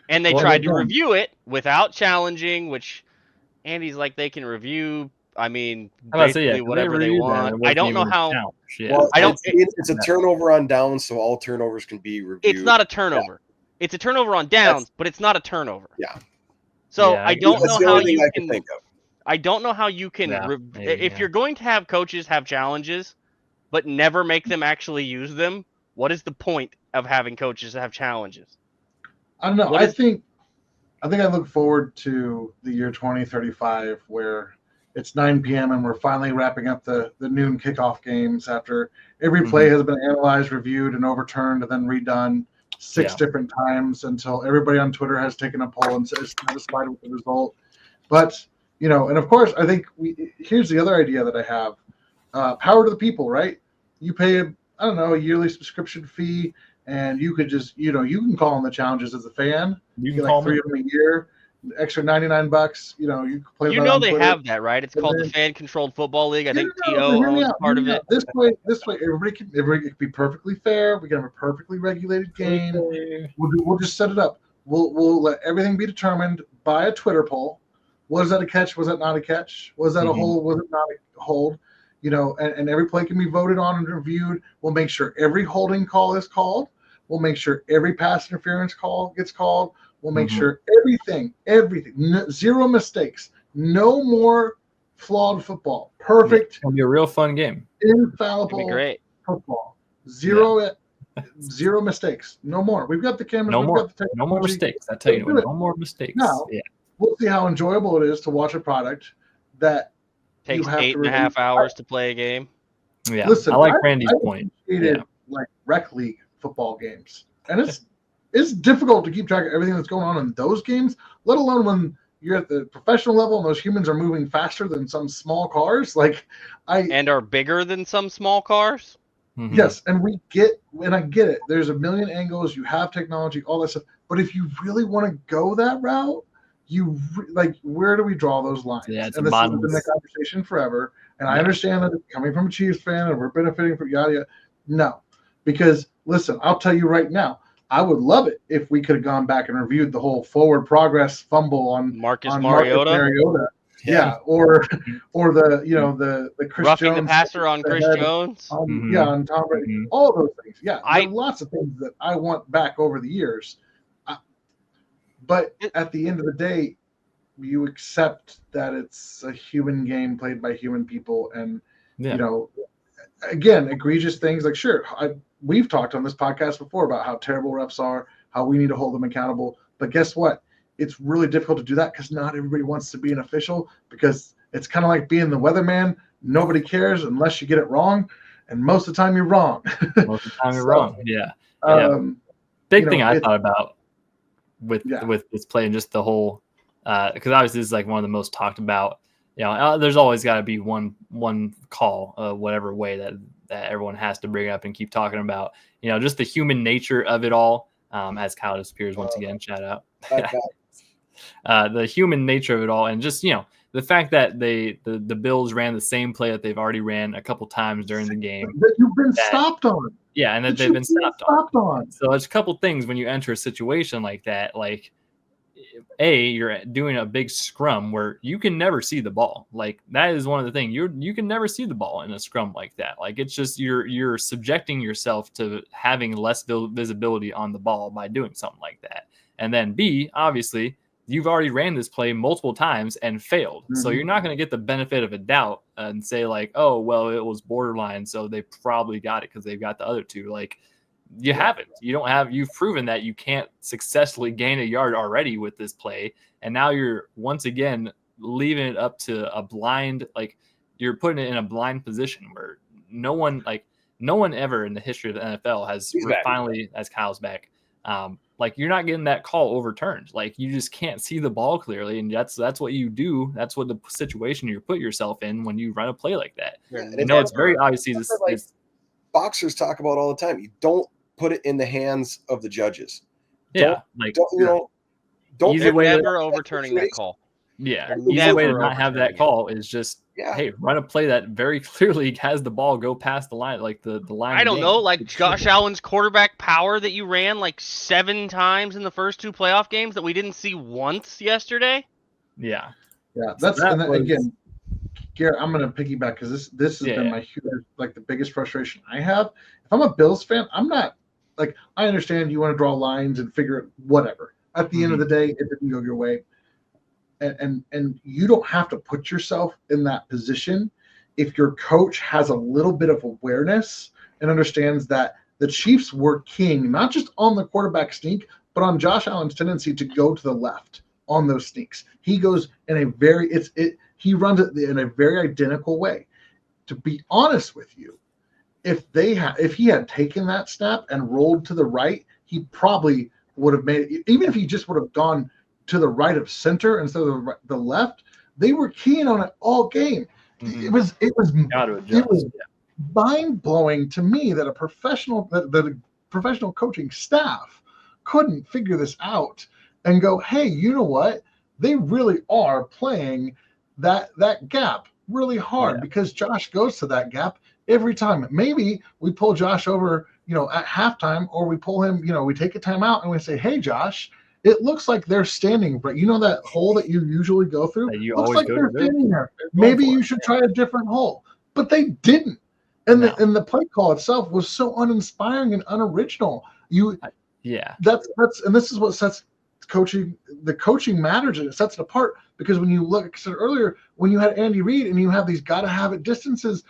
And they tried to review it without challenging, which Andy's like, they can review, I mean, basically whatever they want. I don't know how. Well, it's a turnover on downs, so all turnovers can be reviewed. It's not a turnover. Yeah. It's a turnover on downs, but it's not a turnover. Yeah. So I don't know how you can think of. I don't know how you can if you're going to have coaches have challenges but never make them actually use them, what is the point of having coaches have challenges? I don't know. I think I look forward to the year 2035 where it's 9 p.m. and we're finally wrapping up the noon kickoff games after every play has been analyzed, reviewed, and overturned and then redone 6 different times until everybody on Twitter has taken a poll and is satisfied with the result. But, and of course, I think here's the other idea that I have. Power to the people, right? You pay a yearly subscription fee, and you could just, you can call on the challenges as a fan. You get like 3 of them a year, extra $99. You can play. They have that, right? It's called the Fan Controlled Football League. I think TO owns part of it. This way, everybody can be perfectly fair. We can have a perfectly regulated game. We'll just set it up. We'll let everything be determined by a Twitter poll. Was that a catch? Was that not a catch? Was that a hold? Was it not a hold? And every play can be voted on and reviewed. We'll make sure every holding call is called. We'll make sure every pass interference call gets called. We'll make sure everything, zero mistakes, no more flawed football. Perfect. It'll be a real fun game. Infallible great. football. Zero mistakes. No more. We've got the cameras. No more. Got the no more mistakes. I tell you, no more mistakes. Now, we'll see how enjoyable it is to watch a product that takes 8.5 hours to play a game. Yeah, listen, I like Randy's point. Like rec league football games, and it's difficult to keep track of everything that's going on in those games, let alone when you're at the professional level and those humans are moving faster than some small cars. And are bigger than some small cars. Mm-hmm. Yes, and I get it. There's a million angles. You have technology, all that stuff. But if you really want to go that route, like, where do we draw those lines? Yeah, it's and a this has been bottomless. the conversation forever. And I Yeah. understand that coming from a Chiefs fan and we're benefiting from yada yada. No, because listen, I'll tell you right now, I would love it if we could have gone back and reviewed the whole forward progress fumble on Marcus on Mariota. Mariota. Yeah, or the Chris Roughing Jones the passer on Chris head Jones. on Tom Brady. Mhm. All those things. Yeah, I- there are lots of things that I want back over the years. But at the end of the day, you accept that it's a human game played by human people, and again, egregious things like we've talked on this podcast before about how terrible refs are, how we need to hold them accountable. But guess what? It's really difficult to do that because not everybody wants to be an official, because it's kind of like being the weatherman. Nobody cares unless you get it wrong, and most of the time you're wrong. Most of the time you're wrong. Yeah. Big thing I thought about with this play and just the whole, because obviously this is like one of the most talked about. There's always got to be one call, whatever way that everyone has to bring up and keep talking about. Just the human nature of it all. As Kyle disappears once again, shout out. The human nature of it all, and just the fact that the Bills ran the same play that they've already ran a couple times during the game. That you've been stopped on. Yeah, and that they've been stopped on. So there's a couple things when you enter a situation like that, like you're doing a big scrum where you can never see the ball. Like that is one of the things you can never see the ball in a scrum like that. Like it's just you're subjecting yourself to having less visibility on the ball by doing something like that. And then B, obviously, you've already ran this play multiple times and failed. Mm-hmm. So you're not going to get the benefit of a doubt and say like, oh, well, it was borderline, so they probably got it because they've got the other two. Like you haven't. You've proven that you can't successfully gain a yard already with this play. And now you're once again leaving it up to a blind, like you're putting it in a blind position where no one ever in the history of the NFL has finally, as Kyle's back, like you're not getting that call overturned. Like you just can't see the ball clearly, and that's what you do. That's what the situation you put yourself in when you run a play like that. Yeah, it's very obviously this. Like boxers talk about all the time. You don't put it in the hands of the judges. Don't easy way never overturning that call. Yeah, easy way to not have that call is just hey, run a play that very clearly has the ball go past the line, like the line. I don't know, like Josh Allen's quarterback power that you ran like 7 times in the first 2 playoff games that we didn't see once yesterday. Yeah. Again, Garrett, I'm going to piggyback because this has been my huge, like the biggest frustration I have. If I'm a Bills fan, I'm not like, I understand you want to draw lines and figure it, whatever. At the end of the day, it didn't go your way. And you don't have to put yourself in that position if your coach has a little bit of awareness and understands that the Chiefs were king, not just on the quarterback sneak, but on Josh Allen's tendency to go to the left on those sneaks. He goes in a he runs it in a very identical way. To be honest with you, if he had taken that snap and rolled to the right, he probably would have made it. Even if he just would have gone to the right of center instead of the left, they were keen on it all game. Mm-hmm. It was mind blowing to me that a professional coaching staff couldn't figure this out and go, hey, you know what? They really are playing that gap really hard because Josh goes to that gap every time. Maybe we pull Josh over, at halftime, or we pull him, we take a timeout and we say, hey, Josh, it looks like they're standing, but that hole that you usually go through looks like they're standing there. Maybe you should try a different hole, but they didn't. And the play call itself was so uninspiring and unoriginal. And this is what sets coaching. The coaching matters, and it sets it apart because when you look, like I said earlier, when you had Andy Reid and you have these gotta have it distances,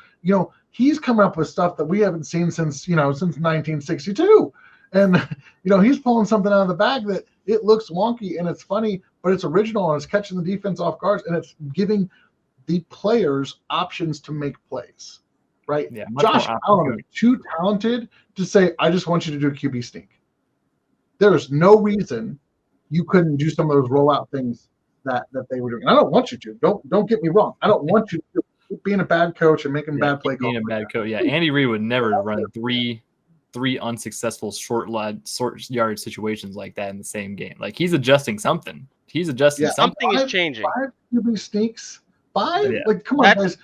he's coming up with stuff that we haven't seen since 1962. And, he's pulling something out of the bag that it looks wonky and it's funny, but it's original and it's catching the defense off guard and it's giving the players options to make plays, right? Yeah, Josh Allen is too talented to say, I just want you to do a QB sneak. There's no reason you couldn't do some of those rollout things that they were doing. I don't want you to. Don't get me wrong. I don't want you to being a bad coach and making bad play calls. Being a bad coach. Yeah, Andy Reid would never run three unsuccessful short yard situations like that in the same game. Like he's adjusting something. he's adjusting Yeah. something. Something is changing. 5 QB sneaks. 5? Yeah. Like, come on, guys.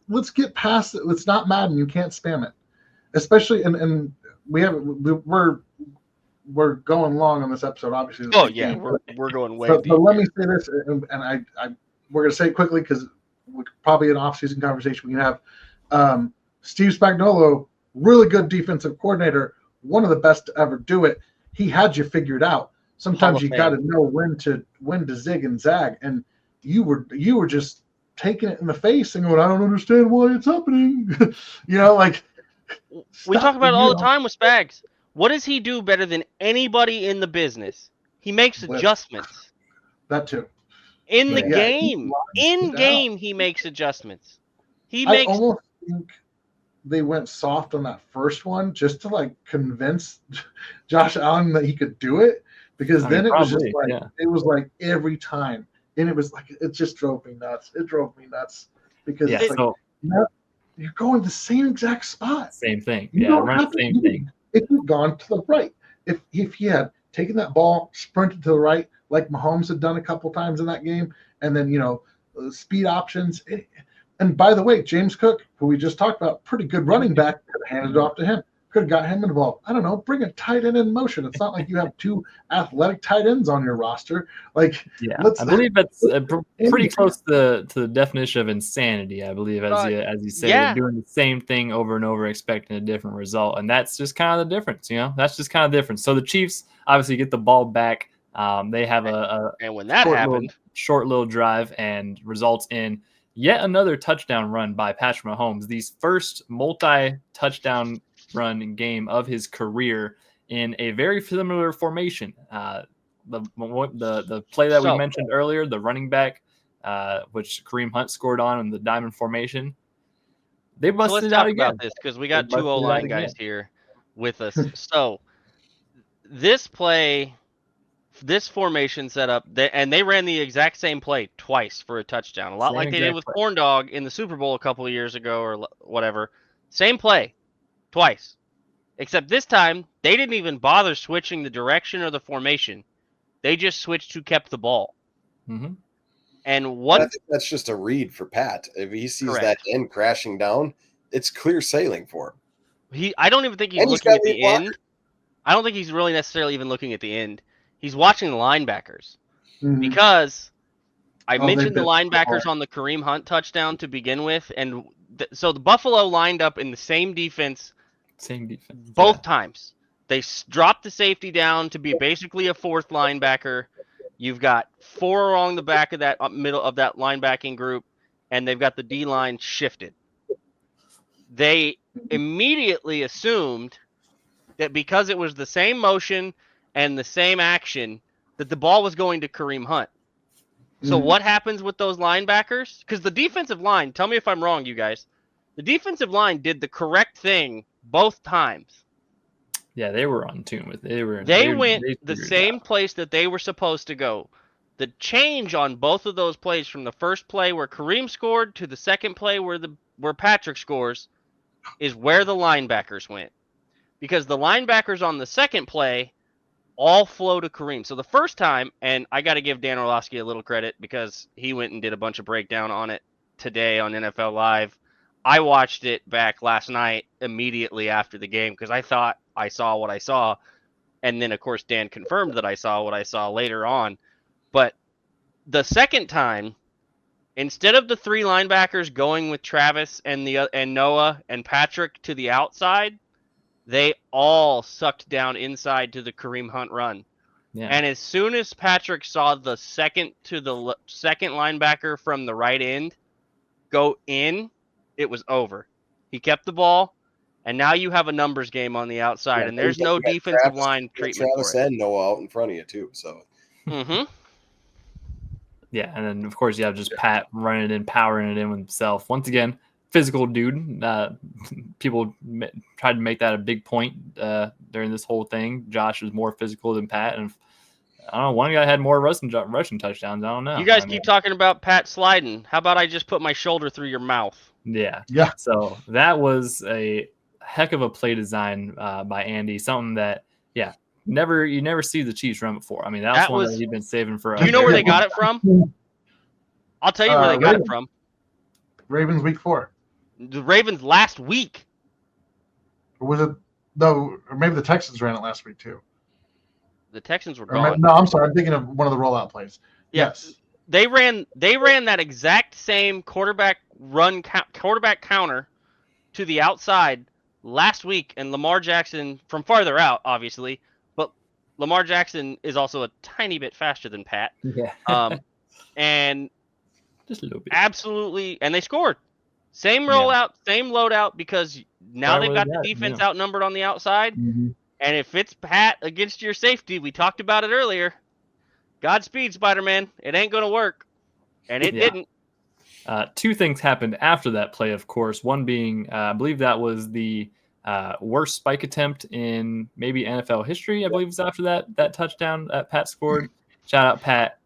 Let's get past it. It's not Madden. You can't spam it. Especially, and we're going long on this episode, obviously. Oh yeah, we're going way deep. But let me say this, and we're going to say it quickly because probably an off-season conversation we can have. Steve Spagnuolo, really good defensive coordinator, one of the best to ever do it. He had you figured out. Sometimes you got to know when to zig and zag, and you were just taking it in the face and going, I don't understand why it's happening. Like we talk about it all the time with Spags. What does he do better than anybody in the business? He makes adjustments. That too. In the game. In game, he makes adjustments. I almost think they went soft on that first one just to like convince Josh Allen that he could do it, because then it was just like it was like every time, and it was like it just drove me nuts. It drove me nuts because it's like you're going the same exact spot. Same thing. Same thing. If you'd gone to the right, if he had taken that ball, sprinted to the right, like Mahomes had done a couple times in that game, and then speed options. And by the way, James Cook, who we just talked about, pretty good running back, could have handed it off to him. Could have got him involved. I don't know. Bring a tight end in motion. It's not like you have 2 athletic tight ends on your roster. I believe that's pretty close to the definition of insanity. I believe, as you say, doing the same thing over and over, expecting a different result, and that's just kind of the difference. That's just kind of different. So the Chiefs obviously get the ball back. They have and when that happened, short little drive and results in yet another touchdown run by Patrick Mahomes. These first multi-touchdown run game of his career in a very similar formation. The play that we mentioned earlier, the running back, which Kareem Hunt scored on in the diamond formation. They busted it out again. Let's talk about this because we got 2 O-line guys here with us. So this play, this formation setup, and they ran the exact same play twice for a touchdown. A lot like they did with Corn Dog in the Super Bowl a couple of years ago or whatever. Same play. Twice. Except this time, they didn't even bother switching the direction or the formation. They just switched who kept the ball. Mm-hmm. And I think that's just a read for Pat. If he sees that end crashing down, it's clear sailing for him. I don't even think he's looking at the end. I don't think he's really necessarily even looking at the end. He's watching the linebackers. Mm-hmm. Because I mentioned the linebackers on the Kareem Hunt touchdown to begin with, and so the Buffalo lined up in the same defense both times. They dropped the safety down to be basically a 4th linebacker. You've got 4 along the back of that middle of that linebacking group, and they've got the D-line shifted. They immediately assumed that because it was the same motion and the same action, that the ball was going to Kareem Hunt. So what happens with those linebackers? Because the defensive line, tell me if I'm wrong, you guys. The defensive line did the correct thing both times. Yeah, they were on tune with it. They went the same place that they were supposed to go. The change on both of those plays, from the first play where Kareem scored to the second play where Patrick scores, is where the linebackers went. Because the linebackers on the second play all flow to Kareem. So the first time, and I got to give Dan Orlovsky a little credit because he went and did a bunch of breakdown on it today on NFL Live. I watched it back last night immediately after the game because I thought I saw what I saw. And then, of course, Dan confirmed that I saw what I saw later on. But the second time, instead of the 3 linebackers going with Travis and Noah and Patrick to the outside, they all sucked down inside to the Kareem Hunt run. Yeah. And as soon as Patrick saw the second linebacker from the right end go in, it was over. He kept the ball, and now you have a numbers game on the outside, and there's no defensive line treatment Travis for it. and Noah out in front of you too. So. Mm-hmm. Yeah, and then of course you have just Pat running it in, powering it in with himself. Once again, physical dude. People tried to make that a big point during this whole thing. Josh was more physical than Pat, and I don't know, one guy had more rushing touchdowns. I don't know. You guys keep talking about Pat sliding. How about I just put my shoulder through your mouth? Yeah. So that was a heck of a play design by Andy. Something that, you never see the Chiefs run before. I mean, that was one that he'd been saving for. Do you know where they got it from? I'll tell you where they got it from. Ravens week 4. The Ravens last week. Or was it? No, or maybe the Texans ran it last week too. The Texans were Or gone. no, I'm sorry. I'm thinking of one of the rollout plays. Yes. They ran that exact same quarterback counter to the outside last week, and Lamar Jackson from farther out, obviously, but Lamar Jackson is also a tiny bit faster than Pat. Yeah. And just a little bit. Absolutely, and they scored. Same rollout, same loadout, because now they've got the defense outnumbered on the outside. Mm-hmm. And if it's Pat against your safety, we talked about it earlier. Godspeed, Spider-Man. It ain't going to work. And it didn't. Two things happened after that play, of course. One being, I believe that was the worst spike attempt in maybe NFL history. I believe it was after that touchdown that Pat scored. Shout out, Pat.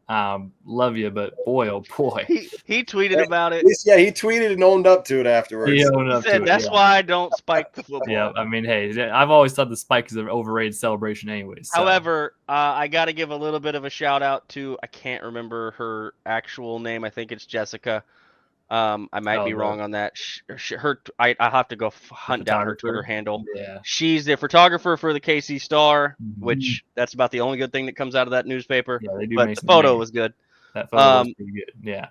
Love you, but boy, oh boy. He tweeted about it. Yeah, he tweeted and owned up to it afterwards. He said, that's why I don't spike the football. Yeah, I mean, hey, I've always thought the spike is an overrated celebration anyways. So. However, I got to give a little bit of a shout out to, I can't remember her actual name. I think it's Jessica. I might be wrong on that. I'll have to go hunt down her Twitter handle. Yeah. She's the photographer for the KC Star, which that's about the only good thing that comes out of that newspaper. Yeah, they do. But the photo was good. That photo was pretty good. Yeah.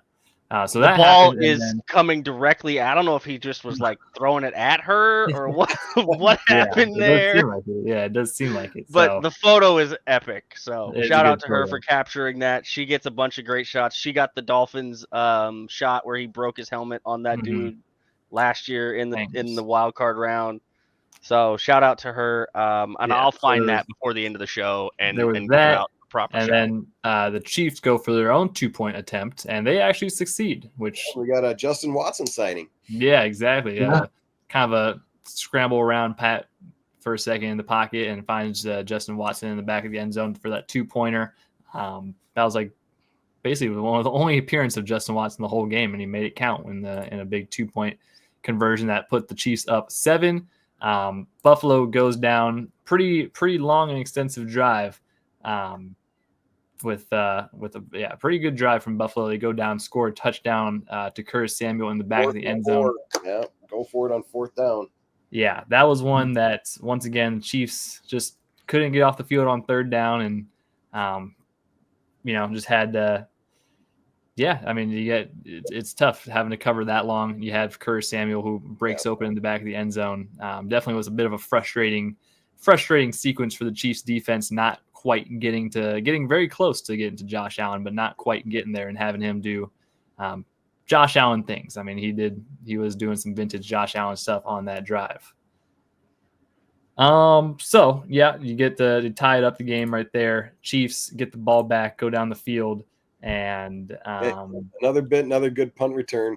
So the that ball is coming directly. I don't know if he just was like throwing it at her or what happened there. It does seem like it. But the photo is epic. So it's shout out to her for capturing that. She gets a bunch of great shots. She got the Dolphins shot where he broke his helmet on that dude last year in the wild card round. So shout out to her. And I'll find that before the end of the show and give out the proper shot. Then the Chiefs go for their own 2-point attempt, and they actually succeed. Which we got a Justin Watson signing. Yeah, exactly. Yeah. Kind of a scramble around Pat for a second in the pocket and finds Justin Watson in the back of the end zone for that 2-pointer. That was like basically one of the only appearance of Justin Watson the whole game, and he made it count in a big 2-point conversion that put the Chiefs up 7. Buffalo goes down pretty long and extensive drive. With a pretty good drive from Buffalo. They go down, score a touchdown to Curtis Samuel in the back of the end zone. Yeah, go for it on 4th down. Yeah, that was one that once again Chiefs just couldn't get off the field on 3rd down, and just had to. Yeah, I mean, it's tough having to cover that long. You have Curtis Samuel who breaks open in the back of the end zone. Definitely was a bit of a frustrating sequence for the Chiefs defense, not quite getting very close to getting to Josh Allen, but not quite getting there and having him do Josh Allen things. I mean, he was doing some vintage Josh Allen stuff on that drive. So yeah, you get to tie it up the game right there. Chiefs get the ball back, go down the field, and another good punt return.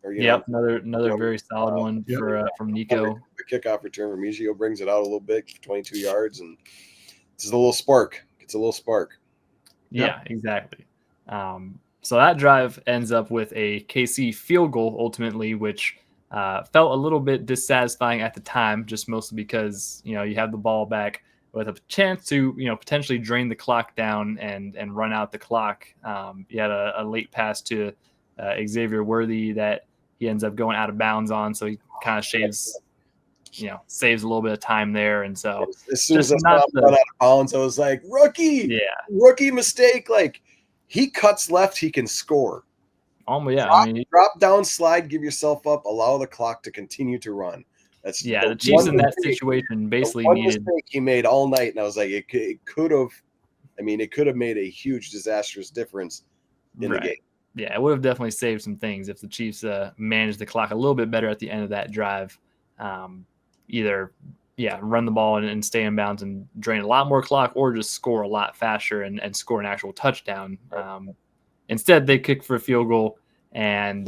Another very solid one from Nico. The kickoff return, Remigio brings it out a little bit, 22 yards, and it's a little spark. Yeah, exactly. So that drive ends up with a KC field goal ultimately, which felt a little bit dissatisfying at the time, just mostly because you have the ball back with a chance to potentially drain the clock down and run out the clock. You had a late pass to Xavier Worthy that he ends up going out of bounds on, so he kind of saves a little bit of time there. And so as soon as I saw him run out of bounds, I was like, rookie mistake. Like, he cuts left, he can score. Drop down, slide, give yourself up, allow the clock to continue to run. That's the Chiefs in that situation basically needed. Mistake he made all night, and I was like, it could have made a huge disastrous difference in the game. Yeah, it would have definitely saved some things if the Chiefs managed the clock a little bit better at the end of that drive. Either run the ball and stay in bounds and drain a lot more clock, or just score a lot faster and score an actual touchdown. Instead, they kick for a field goal and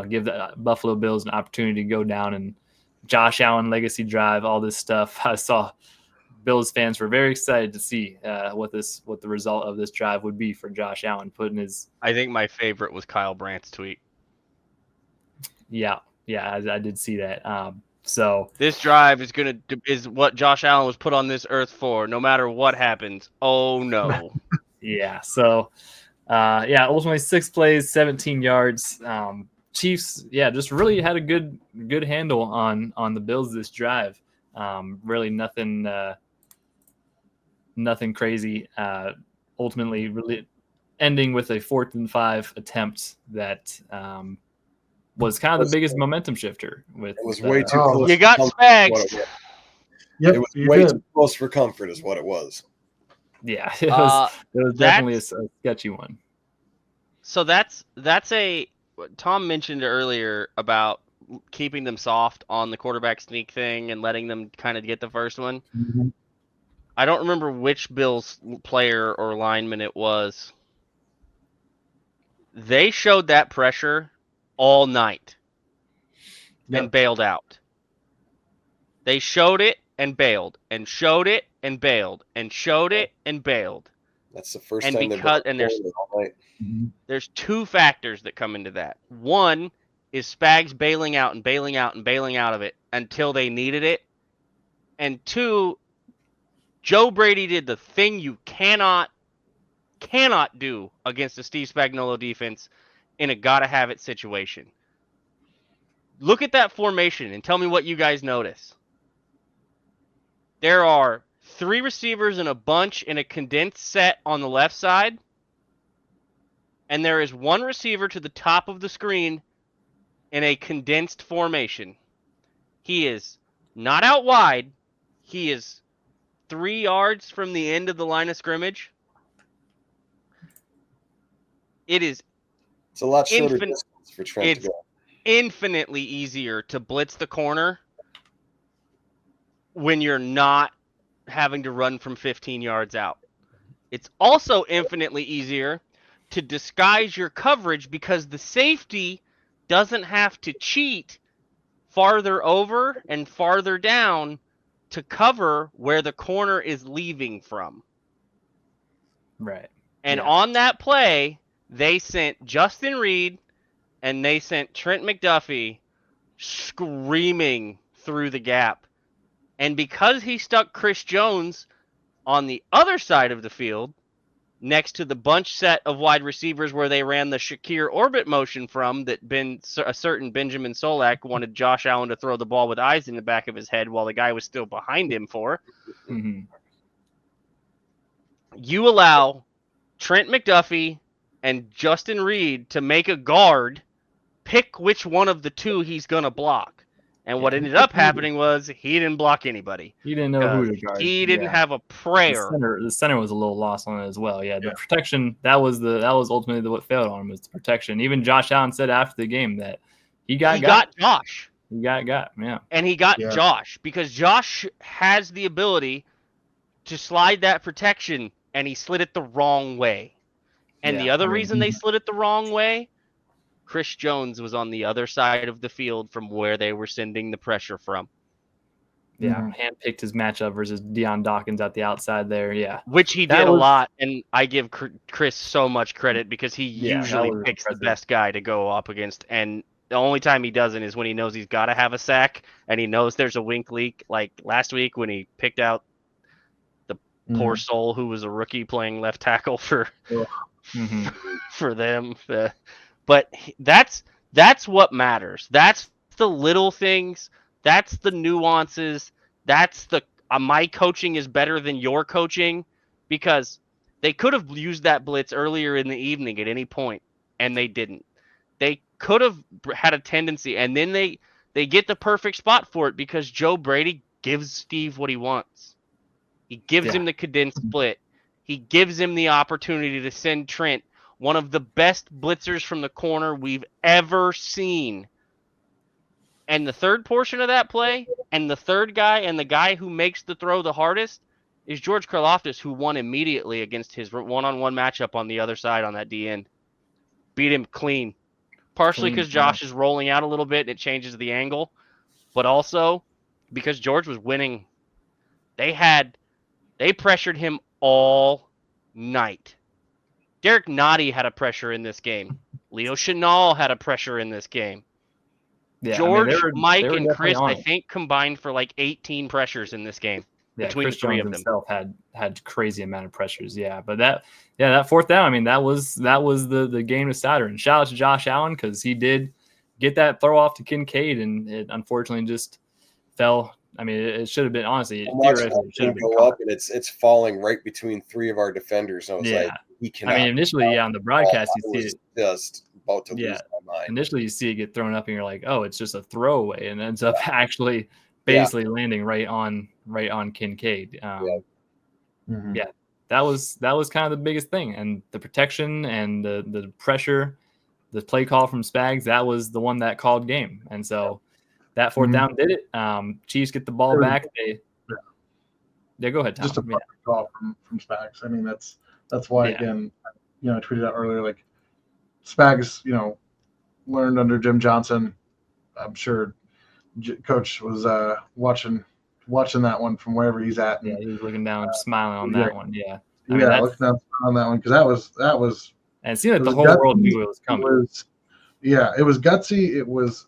give the Buffalo Bills an opportunity to go down, and Josh Allen legacy drive, all this stuff. I saw Bills fans were very excited to see what the result of this drive would be for Josh Allen putting his. I think my favorite was Kyle Brandt's tweet. Yeah, I did see that. So This drive is what Josh Allen was put on this earth for. No matter what happens. Oh no. yeah, so ultimately 6 plays, 17 yards. Chiefs, just really had a good handle on the Bills this drive. Really nothing crazy. Ultimately, really ending with a 4th and 5 attempt that was kind of the biggest momentum shifter. With It was way too close. You got spags. Yep, It was you way did. too close for comfort, is what it was. Yeah, it was definitely a sketchy one. So that's Tom mentioned earlier about keeping them soft on the quarterback sneak thing and letting them kind of get the first one. Mm-hmm. I don't remember which Bills player or lineman it was. They showed that pressure all night and bailed out. They showed it and bailed and showed it and bailed and showed it and bailed. That's the first And time because they've been all night. There's 2 factors that come into that. One is Spags bailing out and bailing out and bailing out of it until they needed it. And 2, Joe Brady did the thing you cannot do against the Steve Spagnuolo defense in a gotta have it situation. Look at that formation and tell me what you guys notice. There are 3 receivers in a bunch in a condensed set on the left side. And there is 1 receiver to the top of the screen in a condensed formation. He is not out wide. He is 3 yards from the end of the line of scrimmage. It's a lot shorter distance for Trent to go. Infinitely easier to blitz the corner when you're not having to run from 15 yards out. It's also infinitely easier to disguise your coverage because the safety doesn't have to cheat farther over and farther down to cover where the corner is leaving from. Right. And on that play, they sent Justin Reed and they sent Trent McDuffie screaming through the gap. And because he stuck Chris Jones on the other side of the field, next to the bunch set of wide receivers where they ran the Shakir orbit motion from, that a certain Benjamin Solak wanted Josh Allen to throw the ball with eyes in the back of his head while the guy was still behind him for. Mm-hmm. You allow Trent McDuffie and Justin Reed to make a guard pick which one of the 2 he's going to block. And what ended up happening was he didn't block anybody. He didn't know who to guard. He didn't have a prayer. The center was a little lost on it as well. Yeah, the protection, that was ultimately what failed on him, was the protection. Even Josh Allen said after the game that he got Josh. He got yeah. And he got Josh because Josh has the ability to slide that protection, and he slid it the wrong way. And the other reason they slid it the wrong way, Chris Jones was on the other side of the field from where they were sending the pressure from. Yeah, handpicked his matchup versus Deion Dawkins at the outside there. Yeah, which he did a lot, and I give Chris so much credit because he usually picks the best guy to go up against, and the only time he doesn't is when he knows he's got to have a sack, and he knows there's a wink leak, like last week when he picked out the poor soul who was a rookie playing left tackle for them. But that's what matters. That's the little things. That's the nuances. That's the my coaching is better than your coaching, because they could have used that blitz earlier in the evening at any point, and they didn't. They could have had a tendency, and then they get the perfect spot for it because Joe Brady gives Steve what he wants. He gives him the condensed split. He gives him the opportunity to send Trent, one of the best blitzers from the corner we've ever seen. And the third portion of that play, and the third guy, and the guy who makes the throw the hardest, is George Karlaftis, who won immediately against his one-on-one matchup on the other side on that D end. Beat him clean. Partially because Josh is rolling out a little bit and it changes the angle, but also because George was winning. They pressured him all night. Derek Nottie had a pressure in this game. Leo Chenal had a pressure in this game. Yeah, George, they Mike, were and definitely Chris, on I it. think, combined for like 18 pressures in this game between Chris the three Jones of them. himself had crazy amount of pressures. Yeah, but that fourth down, I mean, that was the game to Saturn. And shout out to Josh Allen because he did get that throw off to Kincaid, and it unfortunately just fell. I mean, it should have been, honestly, theoretically, it should have been go caught. up, and it's falling right between three of our defenders. And I was like, he cannot. I mean, initially, on the broadcast, you see it just about to lose my mind. Initially, you see it get thrown up, and you're like, "Oh, it's just a throwaway," and it ends up actually basically landing right on Kincaid. Yeah, that was kind of the biggest thing, and the protection and the pressure, the play call from Spags, that was the one that called game, and so that fourth down did it. Chiefs get the ball back. Go ahead, Tom. Just a perfect call from Spags. I mean, that's why again, I tweeted out earlier, like Spags, learned under Jim Johnson. I'm sure Coach was watching that one from wherever he's at. And, he was looking down, smiling on that one. Yeah, I mean, looking down on that one because that was. And it seemed like the whole world knew it was coming. It was gutsy. It was,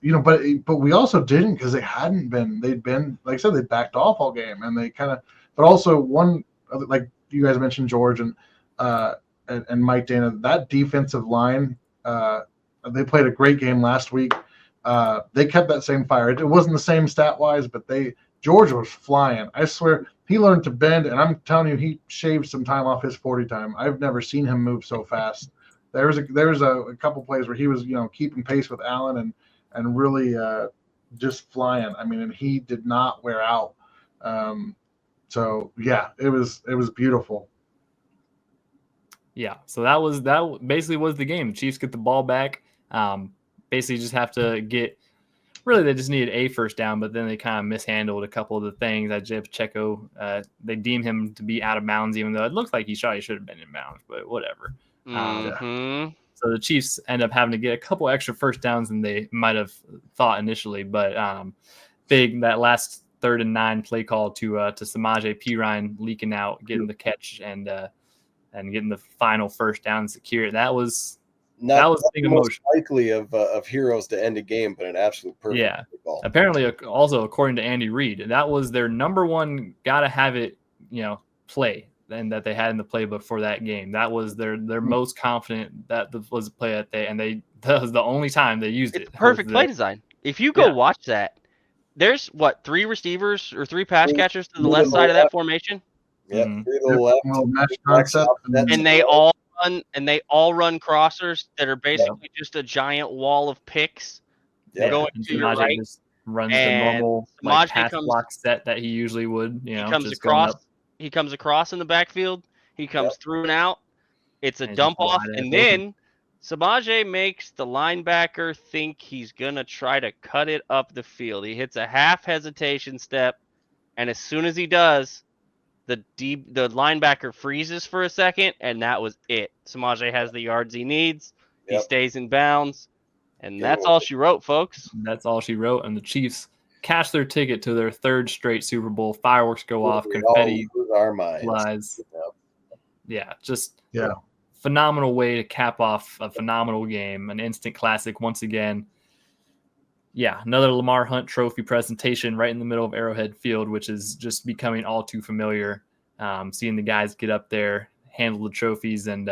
but we also didn't because they'd been, like I said, they backed off all game, and they kind of, but also one, like you guys mentioned, George and Mike Dana, that defensive line, they played a great game last week. They kept that same fire. It wasn't the same stat wise, but George was flying. I swear he learned to bend, and I'm telling you, he shaved some time off his 40 time. I've never seen him move so fast. There was a couple plays where he was, keeping pace with Allen and really just flying. I mean, and he did not wear out. So yeah, it was beautiful. Yeah, so that basically was the game. The Chiefs get the ball back. Basically just have to get. Really, they just needed a first down, but then they kind of mishandled a couple of the things. Jeff Checo, they deem him to be out of bounds, even though it looks like he should have been in bounds, but whatever. So the Chiefs end up having to get a couple extra first downs than they might have thought initially. But that last 3rd and 9 play call to Samaje Perine leaking out, getting the catch and getting the final first down secure. That was big emotion. Likely of heroes to end a game, but an absolute perfect ball. Apparently, also according to Andy Reid, that was their number one gotta have it, play, and that they had in the playbook for that game. That was their most confident that was a play that was the only time they used it. It's perfect play design. If you go watch that, there's 3 receivers or 3 pass catchers to the left side of that formation. Yeah, to the left. And they all run crossers that are basically just a giant wall of picks going to your right. Just runs the normal pass block set that he usually would. He comes across in the backfield. He comes through and out. It's a dump off, and then Samaje makes the linebacker think he's gonna try to cut it up the field. He hits a half hesitation step, and as soon as he does, the linebacker freezes for a second, and that was it. Samaje has the yards he needs. He stays in bounds, and that's all she wrote, folks. That's all she wrote, and the Chiefs cash their ticket to their 3rd straight Super Bowl. Fireworks go off, confetti flies. Phenomenal way to cap off a phenomenal game, an instant classic once again. Yeah, another Lamar Hunt Trophy presentation right in the middle of Arrowhead Field, which is just becoming all too familiar. Seeing the guys get up there, handle the trophies, and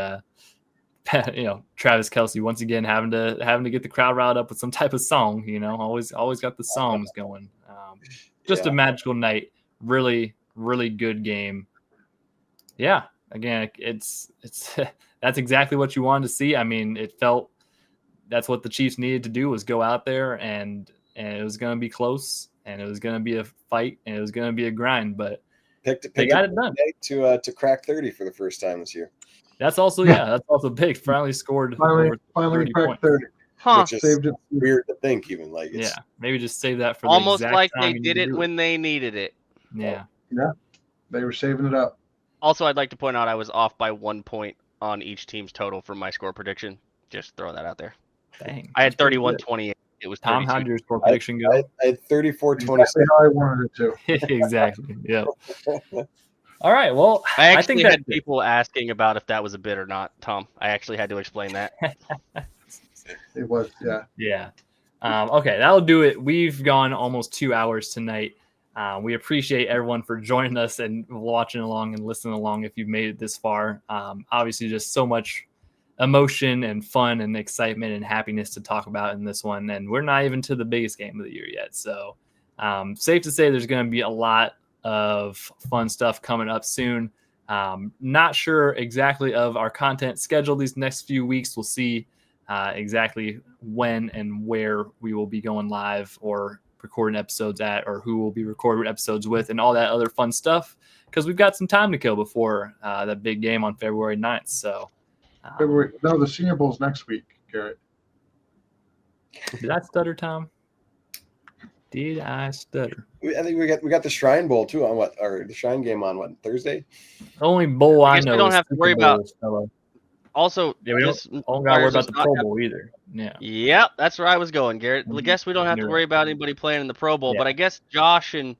Travis Kelce once again having to get the crowd riled up with some type of song. Always got the songs going. Just a magical night. Really, really good game. Yeah, again, it's that's exactly what you wanted to see. I mean, it felt. That's what the Chiefs needed to do, was go out there and it was going to be close, and it was going to be a fight, and it was going to be a grind, but they got it done. To crack 30 for the first time this year. That's also big. Finally scored. Finally cracked 30. Which is weird to think, even like maybe just save that for almost the exact like time they did it when they needed it. Yeah, they were saving it up. Also, I'd like to point out I was off by 1 point on each team's total for my score prediction. Just throw that out there. Dang, I had 31-28. It was Tom. How did your score prediction go? I had 34-26. Exactly how I wanted it to. Exactly. Yeah. All right. Well, I actually had people asking about if that was a bid or not, Tom. I actually had to explain that. It was, yeah. Okay, that'll do it. We've gone almost 2 hours tonight. We appreciate everyone for joining us and watching along and listening along if you've made it this far. Obviously, just so much emotion and fun and excitement and happiness to talk about in this one. And we're not even to the biggest game of the year yet. So safe to say there's going to be a lot of fun stuff coming up soon. Not sure exactly of our content schedule these next few weeks. We'll see exactly when and where we will be going live or recording episodes at, or who will be recording episodes with, and all that other fun stuff, because we've got some time to kill before that big game on February 9th. So the Senior Bowl's next week, Garrett. Did I stutter, Tom? Did I stutter? I think we got the Shrine Bowl too on the Shrine game on what, Thursday? The only bowl I guess we know don't is have to Super worry about- Bowl, fellow. Also, Yeah, we this don't got to worry requires about us the not Pro have- Bowl either. Yeah. Yep, that's where I was going, Garrett. I guess we don't have to You're worry right. about anybody playing in the Pro Bowl, Yeah. but I guess Josh and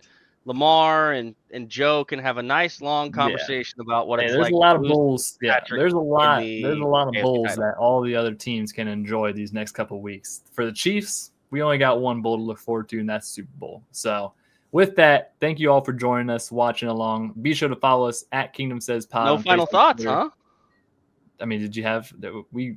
Lamar and Joe can have a nice long conversation about what Hey, it's there's like. a lot to of lose bowls. Yeah, Patrick there's a lot the of AFC bowls title. that all the other teams can enjoy these next couple of weeks. For the Chiefs, we only got one bowl to look forward to, and that's Super Bowl. So with that, thank you all for joining us, watching along. Be sure to follow us at Kingdom Says Pod. No on final Facebook, thoughts, Twitter. huh? I mean, did you have we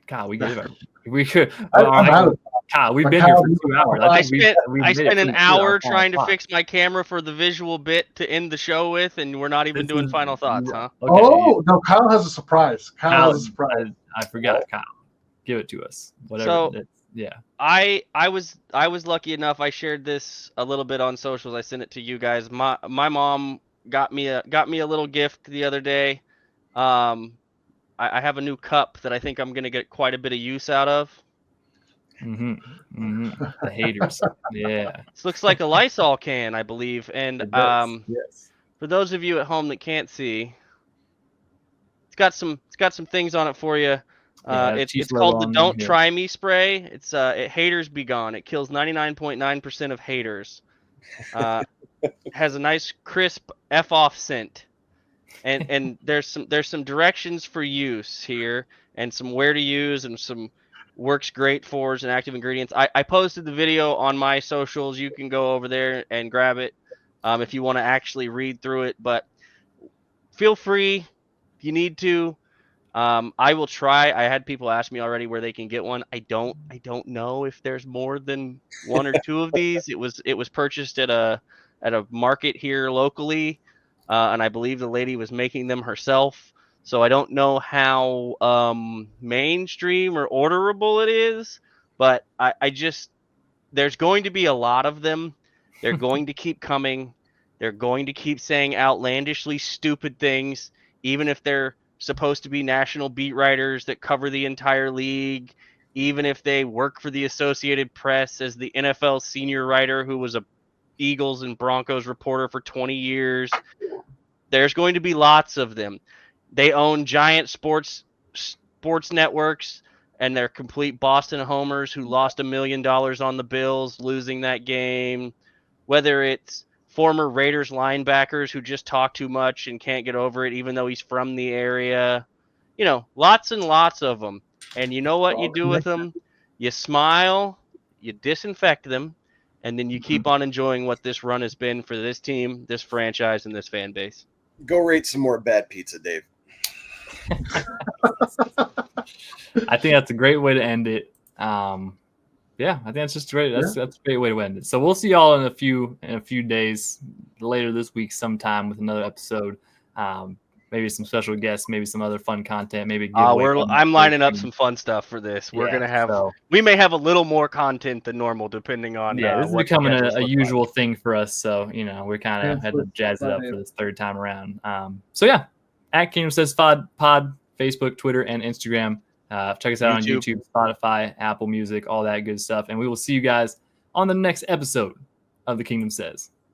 gave our we could I'm out of- Kyle, we've But been here Kyle, for 2 hours. I think we've I made it spent an pretty clear hour our final trying to thoughts. fix my camera for the visual bit to end the show with, and we're not even This doing is- final thoughts, huh? Okay, Oh no, Kyle has a surprise. Kyle Kyle, has a surprise. I forgot, Kyle. Give it to us. Whatever. So- yeah. I was lucky enough. I shared this a little bit on socials. I sent it to you guys. My mom got me a little gift the other day. I have a new cup that I think I'm gonna get quite a bit of use out of. The haters. Yeah. This looks like a Lysol can, I believe. And It does. Yes. for those of you at home that can't see, it's got some things on it for you. Yeah, It's Chiefs called logo the on Don't here. Try Me spray. It's haters be gone. It kills 99.9% of haters. Has a nice crisp F off scent. And there's some directions for use here, and some where to use, and some works great fors and active ingredients. I posted the video on my socials. You can go over there and grab it if you want to actually read through it. But feel free if you need to. I will try. I had people ask me already where they can get one. I don't know if there's more than one or two of these. It was purchased at a market here locally, and I believe the lady was making them herself. So I don't know how mainstream or orderable it is, but I just there's going to be a lot of them. They're going to keep coming. They're going to keep saying outlandishly stupid things, even if they're supposed to be national beat writers that cover the entire league, even if they work for the Associated Press as the NFL senior writer who was a Eagles and Broncos reporter for 20 years. There's going to be lots of them. They own giant sports networks, and they're complete Boston homers who lost $1 million on the Bills losing that game. Whether it's former Raiders linebackers who just talk too much and can't get over it, even though he's from the area. You know, lots and lots of them. And you know what you do with them? You smile, you disinfect them, and then you keep on enjoying what this run has been for this team, this franchise, and this fan base. Go rate some more bad pizza, Dave. I think that's a great way to end it. Yeah, I think that's just great. That's a great way to end it. So we'll see y'all in a few days later this week sometime with another episode. Maybe some special guests, maybe some other fun content, maybe I'm lining up some fun stuff for this. We're gonna have we may have a little more content than normal depending on this is becoming a usual thing for us. So we kind of had to jazz it up for this third time around. So yeah, at Kingdom Says Pod, Facebook, Twitter, and Instagram. Check us out on YouTube, Spotify, Apple Music, all that good stuff. And we will see you guys on the next episode of The Kingdom Says.